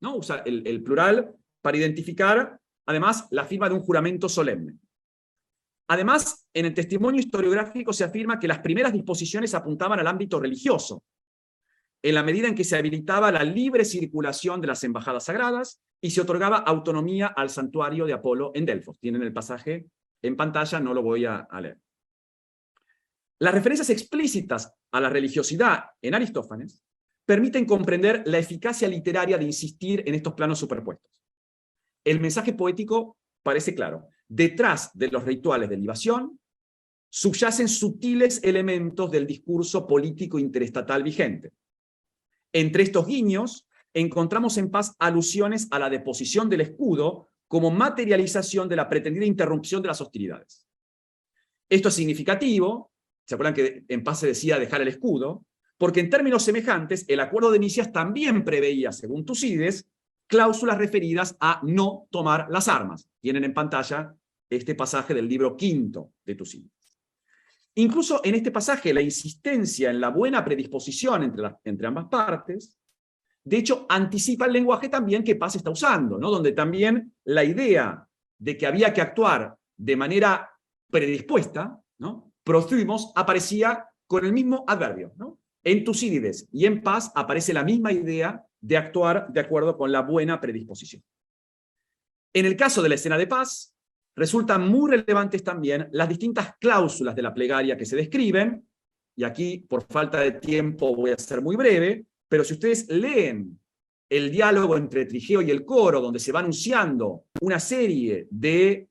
¿no? Usa el plural para identificar, además, la firma de un juramento solemne. Además, en el testimonio historiográfico se afirma que las primeras disposiciones apuntaban al ámbito religioso, en la medida en que se habilitaba la libre circulación de las embajadas sagradas y se otorgaba autonomía al santuario de Apolo en Delfos. Tienen el pasaje en pantalla, no lo voy a leer. Las referencias explícitas a la religiosidad en Aristófanes permiten comprender la eficacia literaria de insistir en estos planos superpuestos. El mensaje poético parece claro. Detrás de los rituales de libación subyacen sutiles elementos del discurso político interestatal vigente. Entre estos guiños encontramos en Paz alusiones a la deposición del escudo como materialización de la pretendida interrupción de las hostilidades. Esto es significativo, ¿se acuerdan que en Paz se decía dejar el escudo? Porque en términos semejantes, el acuerdo de Nicias también preveía, según Tucídides, cláusulas referidas a no tomar las armas. Tienen en pantalla este pasaje del libro quinto de Tucídides. Incluso en este pasaje, la insistencia en la buena predisposición entre ambas partes, de hecho, anticipa el lenguaje también que Paz está usando, ¿no? Donde también la idea de que había que actuar de manera predispuesta, ¿no? Prothumos, aparecía con el mismo adverbio, ¿no? En Tucídides y en Paz aparece la misma idea de actuar de acuerdo con la buena predisposición. En el caso de la escena de Paz, resultan muy relevantes también las distintas cláusulas de la plegaria que se describen, y aquí, por falta de tiempo, voy a ser muy breve, pero si ustedes leen el diálogo entre Trigeo y el coro, donde se va anunciando una serie de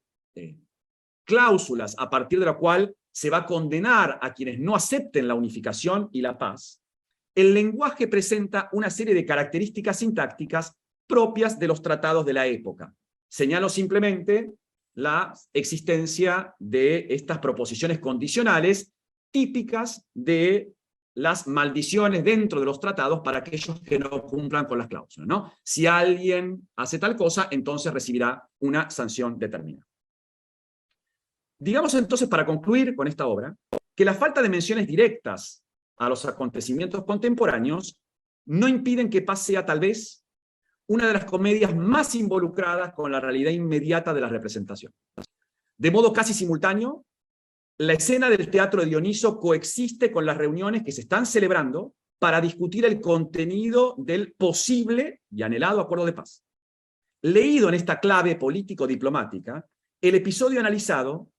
cláusulas a partir de la cual se va a condenar a quienes no acepten la unificación y la paz, el lenguaje presenta una serie de características sintácticas propias de los tratados de la época. Señalo simplemente la existencia de estas proposiciones condicionales típicas de las maldiciones dentro de los tratados para aquellos que no cumplan con las cláusulas, ¿no? Si alguien hace tal cosa, entonces recibirá una sanción determinada. Digamos entonces, para concluir con esta obra, que la falta de menciones directas a los acontecimientos contemporáneos no impiden que Paz sea tal vez una de las comedias más involucradas con la realidad inmediata de la representación. De modo casi simultáneo, la escena del teatro de Dioniso coexiste con las reuniones que se están celebrando para discutir el contenido del posible y anhelado acuerdo de paz. Leído en esta clave político-diplomática, el episodio analizado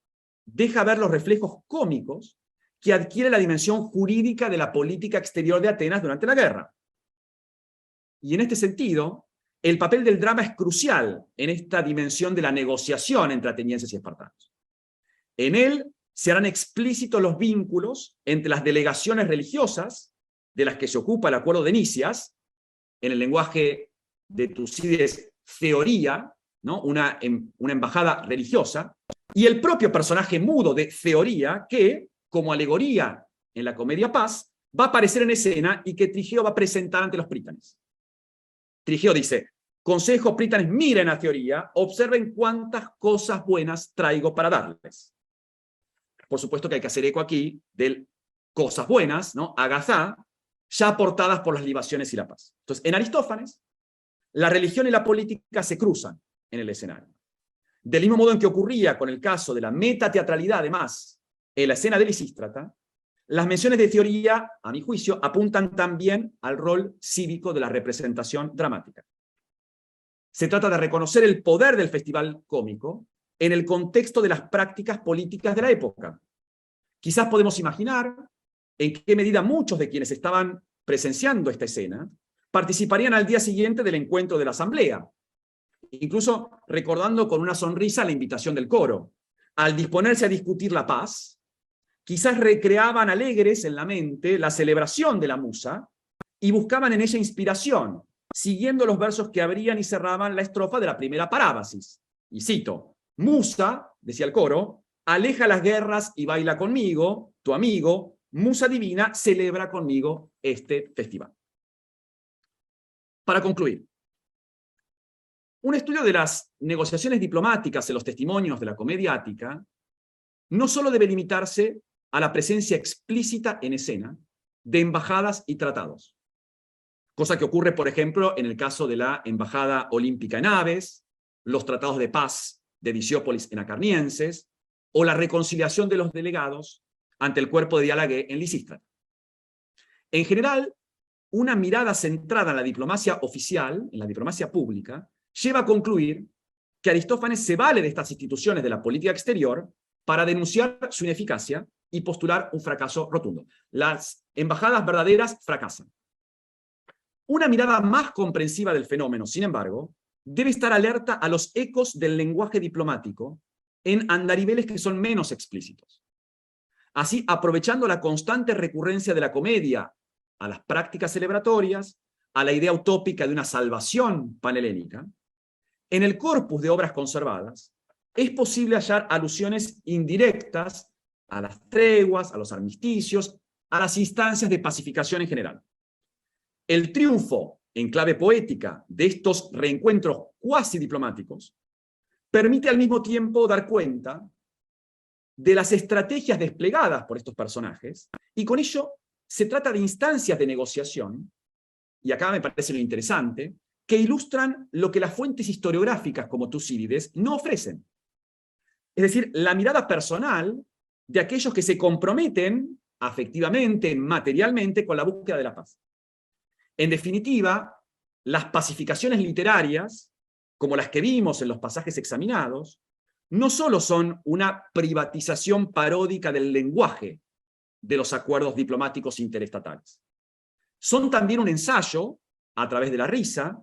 deja ver los reflejos cómicos que adquiere la dimensión jurídica de la política exterior de Atenas durante la guerra. Y en este sentido, el papel del drama es crucial en esta dimensión de la negociación entre atenienses y espartanos. En él se harán explícitos los vínculos entre las delegaciones religiosas de las que se ocupa el acuerdo de Nicias, en el lenguaje de Tucídides, theoría, ¿no? una embajada religiosa, y el propio personaje mudo de Theoría, que, como alegoría en la comedia Paz, va a aparecer en escena y que Trigeo va a presentar ante los prítanes. Trigeo dice: consejo, prítanes, miren a Theoría, observen cuántas cosas buenas traigo para darles. Por supuesto que hay que hacer eco aquí de cosas buenas, ¿no? Agazá, ya aportadas por las libaciones y la paz. Entonces, en Aristófanes, la religión y la política se cruzan en el escenario. Del mismo modo en que ocurría con el caso de la metateatralidad, además, en la escena de Lisístrata, las menciones de Theoría, a mi juicio, apuntan también al rol cívico de la representación dramática. Se trata de reconocer el poder del festival cómico en el contexto de las prácticas políticas de la época. Quizás podemos imaginar en qué medida muchos de quienes estaban presenciando esta escena participarían al día siguiente del encuentro de la asamblea, incluso recordando con una sonrisa la invitación del coro. Al disponerse a discutir la paz, quizás recreaban alegres en la mente la celebración de la musa y buscaban en ella inspiración, siguiendo los versos que abrían y cerraban la estrofa de la primera parábasis. Y cito: musa, decía el coro, aleja las guerras y baila conmigo, tu amigo, musa divina, celebra conmigo este festival. Para concluir, un estudio de las negociaciones diplomáticas en los testimonios de la comedia ática no solo debe limitarse a la presencia explícita en escena de embajadas y tratados, cosa que ocurre, por ejemplo, en el caso de la embajada olímpica en Abes, los tratados de paz de Disiópolis en Acarnienses, o la reconciliación de los delegados ante el cuerpo de Diálague en Lisístrata. En general, una mirada centrada en la diplomacia oficial, en la diplomacia pública, lleva a concluir que Aristófanes se vale de estas instituciones de la política exterior para denunciar su ineficacia y postular un fracaso rotundo. Las embajadas verdaderas fracasan. Una mirada más comprensiva del fenómeno, sin embargo, debe estar alerta a los ecos del lenguaje diplomático en andariveles que son menos explícitos. Así, aprovechando la constante recurrencia de la comedia a las prácticas celebratorias, a la idea utópica de una salvación panhelénica, en el corpus de obras conservadas es posible hallar alusiones indirectas a las treguas, a los armisticios, a las instancias de pacificación en general. El triunfo, en clave poética, de estos reencuentros cuasi diplomáticos permite al mismo tiempo dar cuenta de las estrategias desplegadas por estos personajes, y con ello se trata de instancias de negociación, y acá me parece lo interesante, que ilustran lo que las fuentes historiográficas como Tucídides no ofrecen. Es decir, la mirada personal de aquellos que se comprometen afectivamente, materialmente, con la búsqueda de la paz. En definitiva, las pacificaciones literarias, como las que vimos en los pasajes examinados, no solo son una privatización paródica del lenguaje de los acuerdos diplomáticos interestatales. Son también un ensayo, a través de la risa,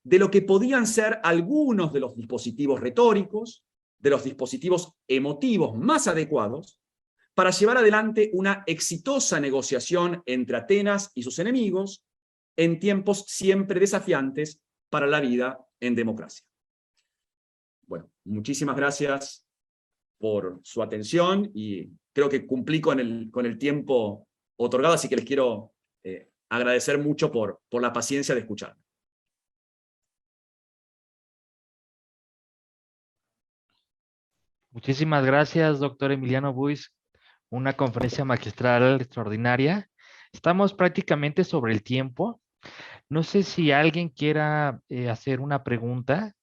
de lo que podían ser algunos de los dispositivos retóricos, de los dispositivos emotivos más adecuados, para llevar adelante una exitosa negociación entre Atenas y sus enemigos, en tiempos siempre desafiantes para la vida en democracia. Bueno, muchísimas gracias por su atención y creo que cumplí con el tiempo otorgado, así que les quiero agradecer mucho por la paciencia de escuchar. Muchísimas gracias, doctor Emiliano Buis. Una conferencia magistral extraordinaria. Estamos prácticamente sobre el tiempo. No sé si alguien quiera hacer una pregunta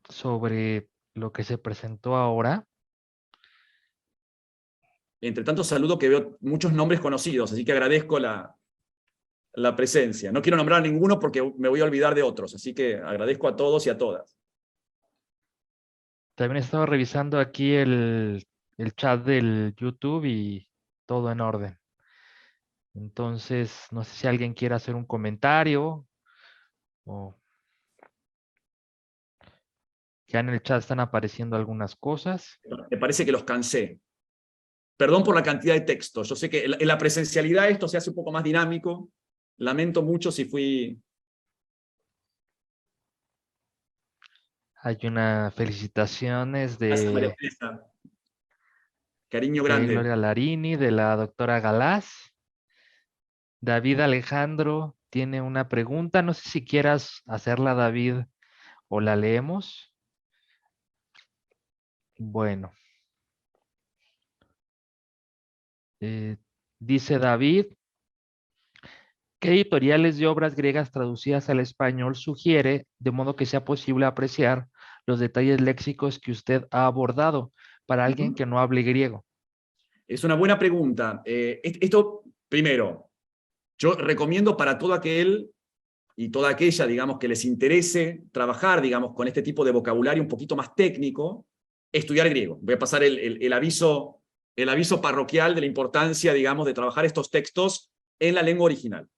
sobre lo que se presentó ahora. Entre tanto, saludo que veo muchos nombres conocidos, así que agradezco la presencia. No quiero nombrar a ninguno porque me voy a olvidar de otros, así que agradezco a todos y a todas. También he estado revisando aquí el chat del YouTube y todo en orden. Entonces, no sé si alguien quiere hacer un comentario o ya en el chat están apareciendo algunas cosas. Me parece que los cansé. Perdón por la cantidad de texto. Yo sé que en la presencialidad esto se hace un poco más dinámico. Lamento mucho si fui... Hay unas felicitaciones Gracias, María de Teresa. Cariño grande. Gloria Larini, de la doctora Galás. David Alejandro tiene una pregunta. No sé si quieras hacerla, David, o la leemos. Bueno. Dice David, ¿qué editoriales de obras griegas traducidas al español sugiere de modo que sea posible apreciar los detalles léxicos que usted ha abordado para alguien que no hable griego? Es una buena pregunta. Esto, primero, yo recomiendo para todo aquel y toda aquella, digamos, que les interese trabajar, digamos, con este tipo de vocabulario un poquito más técnico, estudiar griego. Voy a pasar el aviso parroquial de la importancia, digamos, de trabajar estos textos en la lengua original.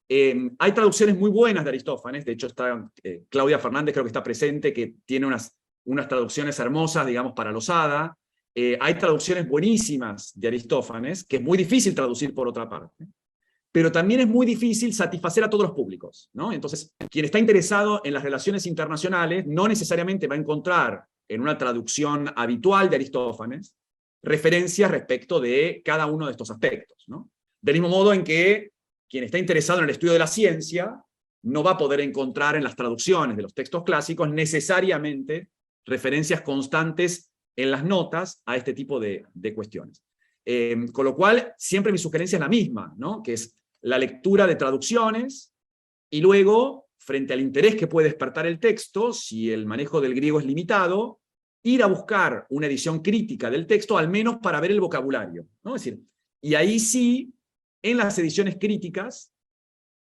Hay traducciones muy buenas de Aristófanes, de hecho está Claudia Fernández, creo que está presente, que tiene unas traducciones hermosas, digamos, para Losada. Hay traducciones buenísimas de Aristófanes, que es muy difícil traducir por otra parte, pero también es muy difícil satisfacer a todos los públicos, ¿no? Entonces, quien está interesado en las relaciones internacionales no necesariamente va a encontrar en una traducción habitual de Aristófanes referencias respecto de cada uno de estos aspectos, ¿no? Del mismo modo en que quien está interesado en el estudio de la ciencia no va a poder encontrar en las traducciones de los textos clásicos necesariamente referencias constantes en las notas a este tipo de cuestiones. Con lo cual, siempre mi sugerencia es la misma, ¿no? Que es la lectura de traducciones y luego, frente al interés que puede despertar el texto, si el manejo del griego es limitado, ir a buscar una edición crítica del texto, al menos para ver el vocabulario, ¿no? Es decir, y ahí sí, en las ediciones críticas,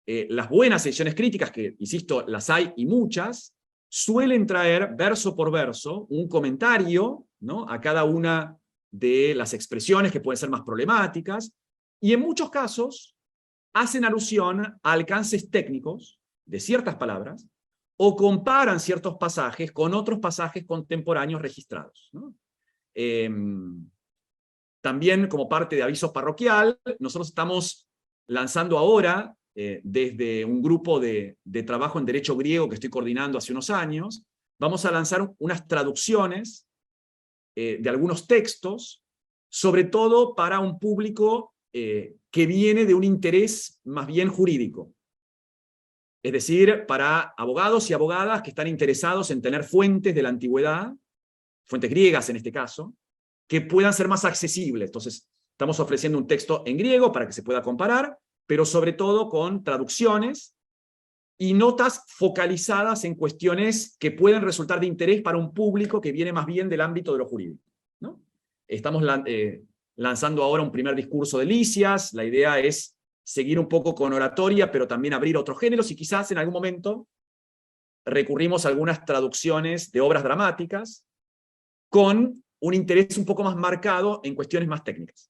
las buenas ediciones críticas, que, insisto, las hay y muchas, suelen traer verso por verso un comentario, ¿no?, a cada una de las expresiones que pueden ser más problemáticas, y en muchos casos hacen alusión a alcances técnicos de ciertas palabras o comparan ciertos pasajes con otros pasajes contemporáneos registrados, ¿no? También, como parte de aviso parroquial, nosotros estamos lanzando ahora, desde un grupo de trabajo en derecho griego que estoy coordinando hace unos años, vamos a lanzar unas traducciones de algunos textos, sobre todo para un público que viene de un interés más bien jurídico. Es decir, para abogados y abogadas que están interesados en tener fuentes de la antigüedad, fuentes griegas en este caso, que puedan ser más accesibles. Entonces, estamos ofreciendo un texto en griego para que se pueda comparar, pero sobre todo con traducciones y notas focalizadas en cuestiones que pueden resultar de interés para un público que viene más bien del ámbito de lo jurídico, ¿no? Estamos lanzando ahora un primer discurso de Lisias. La idea es seguir un poco con oratoria, pero también abrir otros géneros, y quizás en algún momento recurrimos a algunas traducciones de obras dramáticas con un interés un poco más marcado en cuestiones más técnicas.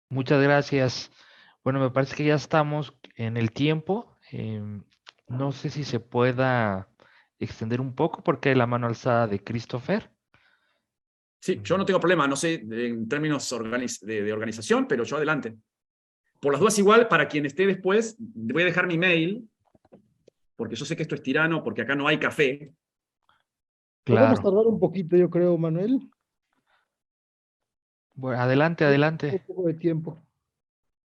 Muchas gracias. Bueno, me parece que ya estamos en el tiempo. No sé si se pueda extender un poco porque hay la mano alzada de Christopher. Sí, yo no tengo problema, no sé en términos de organización, pero yo adelante. Por las dudas, igual, para quien esté después, voy a dejar mi mail, porque yo sé que esto es tirano, porque acá no hay café. Podemos Claro. tardar un poquito, yo creo, Manuel. Bueno, adelante, Un adelante. poco de tiempo.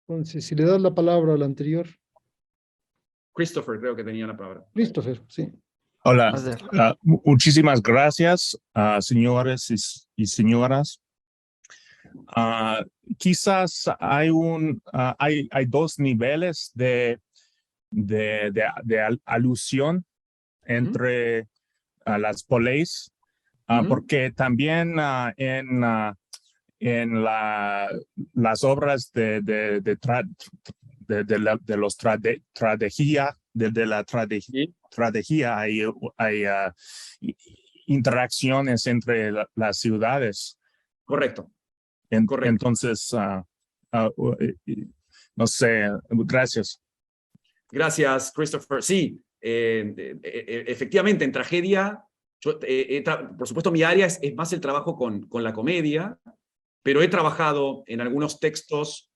Entonces, si le das la palabra al anterior, Christopher creo que tenía la palabra. Christopher, sí. Hola, Adelante. muchísimas gracias, señores y señoras. Quizás hay dos niveles de alusión entre las poleis, porque también en las obras de los tradegia, de la tradegia hay interacciones entre las ciudades. Correcto. Correcto. Entonces, no sé, gracias. Gracias, Christopher. Sí, efectivamente, en tragedia, por supuesto mi área es más el trabajo con la comedia, pero he trabajado en algunos textos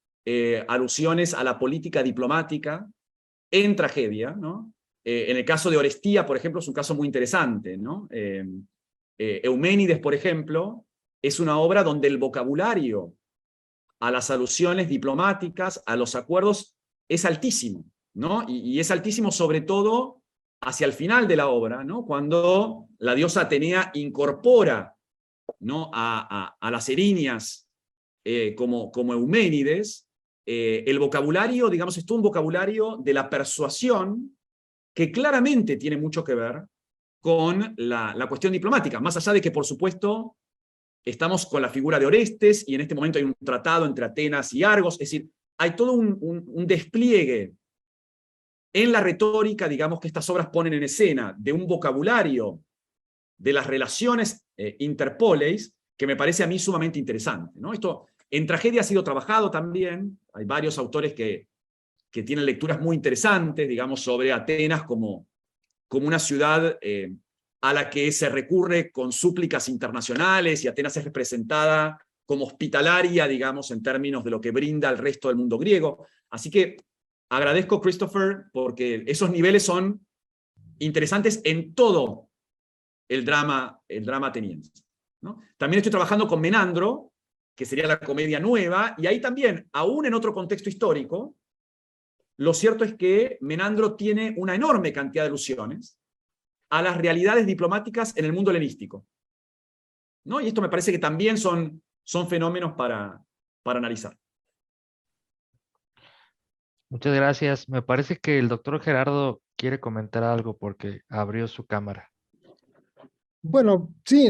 alusiones a la política diplomática en tragedia, ¿no? En el caso de Orestía, por ejemplo, es un caso muy interesante, ¿no? Euménides, por ejemplo, es una obra donde el vocabulario a las alusiones diplomáticas, a los acuerdos, es altísimo, ¿no? Y es altísimo sobre todo hacia el final de la obra, ¿no?, cuando la diosa Atenea incorpora, ¿no?, a las erinias como Euménides. El vocabulario, digamos, es todo un vocabulario de la persuasión que claramente tiene mucho que ver con la cuestión diplomática, más allá de que, por supuesto, estamos con la figura de Orestes, y en este momento hay un tratado entre Atenas y Argos. Es decir, hay todo un despliegue en la retórica, digamos, que estas obras ponen en escena, de un vocabulario de las relaciones interpoleis, que me parece a mí sumamente interesante, ¿no? Esto en tragedia ha sido trabajado también. Hay varios autores que tienen lecturas muy interesantes, digamos, sobre Atenas como una ciudad a la que se recurre con súplicas internacionales, y Atenas es representada como hospitalaria, digamos, en términos de lo que brinda al resto del mundo griego. Así que agradezco, Christopher, porque esos niveles son interesantes en todo el drama ateniense, ¿no? También estoy trabajando con Menandro, que sería la comedia nueva, y ahí también, aún en otro contexto histórico, lo cierto es que Menandro tiene una enorme cantidad de alusiones a las realidades diplomáticas en el mundo helenístico, ¿no? Y esto me parece que también son fenómenos para analizar. Muchas gracias. Me parece que el doctor Gerardo quiere comentar algo porque abrió su cámara. Bueno, sí,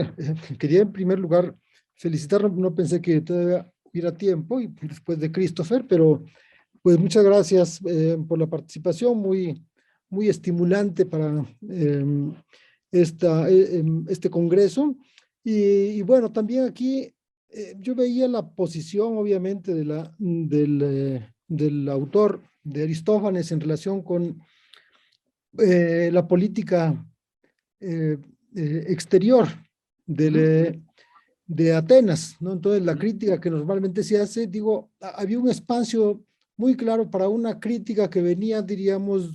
quería en primer lugar felicitarlo. No pensé que todavía hubiera tiempo, y después de Christopher, pero Pues muchas gracias por la participación, muy estimulante para este congreso. Y bueno, también aquí yo veía la posición, obviamente, del autor de Aristófanes en relación con la política exterior de Atenas, ¿no? Entonces, la crítica que normalmente se hace, digo, había un espacio muy claro para una crítica que venía, diríamos,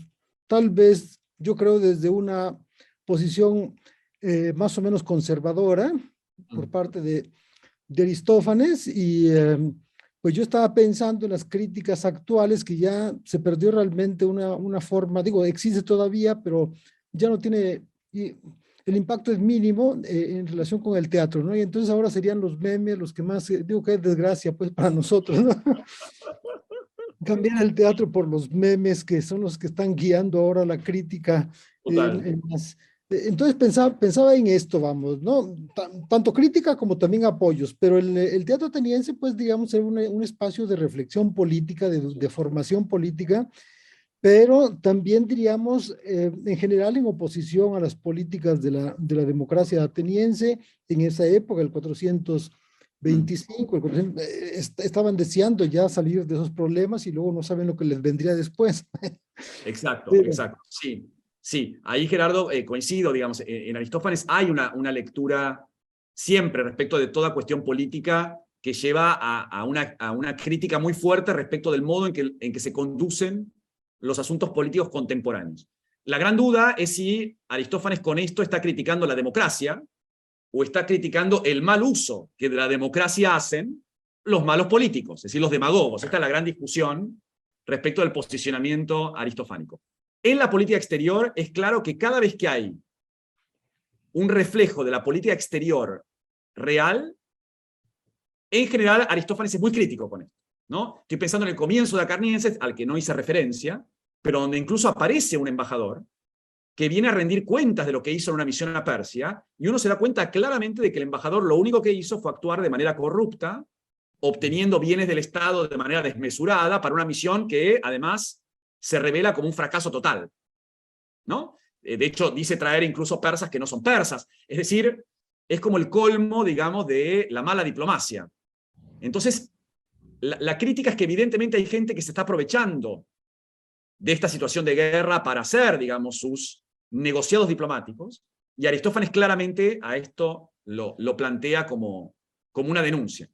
tal vez, yo creo, desde una posición más o menos conservadora por parte de Aristófanes y pues yo estaba pensando en las críticas actuales que ya se perdió realmente una forma, digo, existe todavía, pero ya no tiene, y el impacto es mínimo en relación con el teatro, ¿no? Y entonces ahora serían los memes los que más, digo que es desgracia pues para nosotros, ¿no? Cambiar el teatro por los memes que son los que están guiando ahora la crítica Total. entonces pensaba en esto, vamos, ¿no? Tanto crítica como también apoyos, pero el teatro ateniense, pues, digamos, era un espacio de reflexión política, de formación política, pero también, diríamos, en general en oposición a las políticas de la democracia ateniense en esa época, el 425, estaban deseando ya salir de esos problemas y luego no saben lo que les vendría después. Exacto, Pero, exacto. Sí, sí. Ahí, Gerardo, coincido, digamos, en Aristófanes hay una lectura siempre respecto de toda cuestión política que lleva a una crítica muy fuerte respecto del modo en que se conducen los asuntos políticos contemporáneos. La gran duda es si Aristófanes con esto está criticando la democracia o está criticando el mal uso que de la democracia hacen los malos políticos, es decir, los demagogos. Esta es la gran discusión respecto del posicionamiento aristofánico. En la política exterior es claro que cada vez que hay un reflejo de la política exterior real, en general Aristófanes es muy crítico con esto, ¿no? Estoy pensando en el comienzo de Acarnienses, al que no hice referencia, pero donde incluso aparece un embajador que viene a rendir cuentas de lo que hizo en una misión a Persia, y uno se da cuenta claramente de que el embajador lo único que hizo fue actuar de manera corrupta, obteniendo bienes del Estado de manera desmesurada para una misión que además se revela como un fracaso total, ¿no? De hecho, dice traer incluso persas que no son persas. Es decir, es como el colmo, digamos, de la mala diplomacia. Entonces, la crítica es que evidentemente hay gente que se está aprovechando de esta situación de guerra para hacer, digamos, sus negociados diplomáticos, y Aristófanes claramente a esto lo plantea como una denuncia,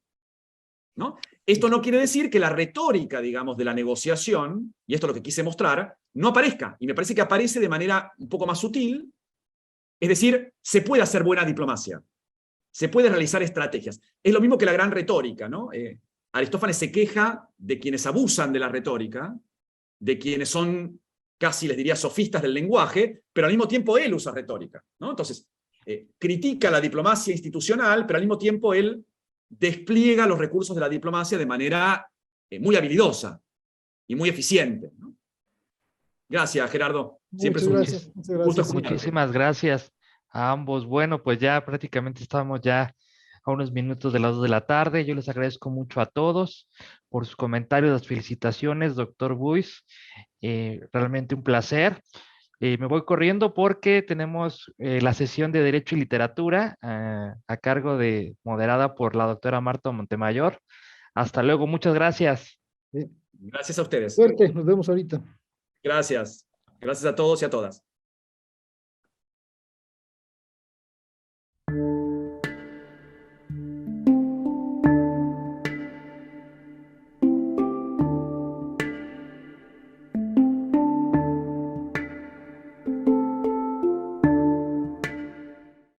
¿no? Esto no quiere decir que la retórica, digamos, de la negociación, y esto es lo que quise mostrar, no aparezca, y me parece que aparece de manera un poco más sutil, es decir, se puede hacer buena diplomacia, se puede realizar estrategias. Es lo mismo que la gran retórica, ¿no? Aristófanes se queja de quienes abusan de la retórica, de quienes son casi, les diría, sofistas del lenguaje, pero al mismo tiempo él usa retórica, ¿no? Entonces, critica la diplomacia institucional, pero al mismo tiempo él despliega los recursos de la diplomacia de manera muy habilidosa y muy eficiente, ¿no? Gracias, Gerardo. Siempre es muchas un gracias, muchas gusto gracias. escucharte. Muchísimas gracias a ambos. Bueno, pues ya prácticamente estamos ya a unos minutos de las 2 de la tarde. Yo les agradezco mucho a todos por sus comentarios, las felicitaciones, doctor Buis. Realmente un placer. Me voy corriendo porque tenemos la sesión de Derecho y Literatura a cargo moderada por la doctora Marta Montemayor. Hasta luego, muchas gracias. Gracias a ustedes. Suerte, nos vemos ahorita. Gracias. Gracias a todos y a todas.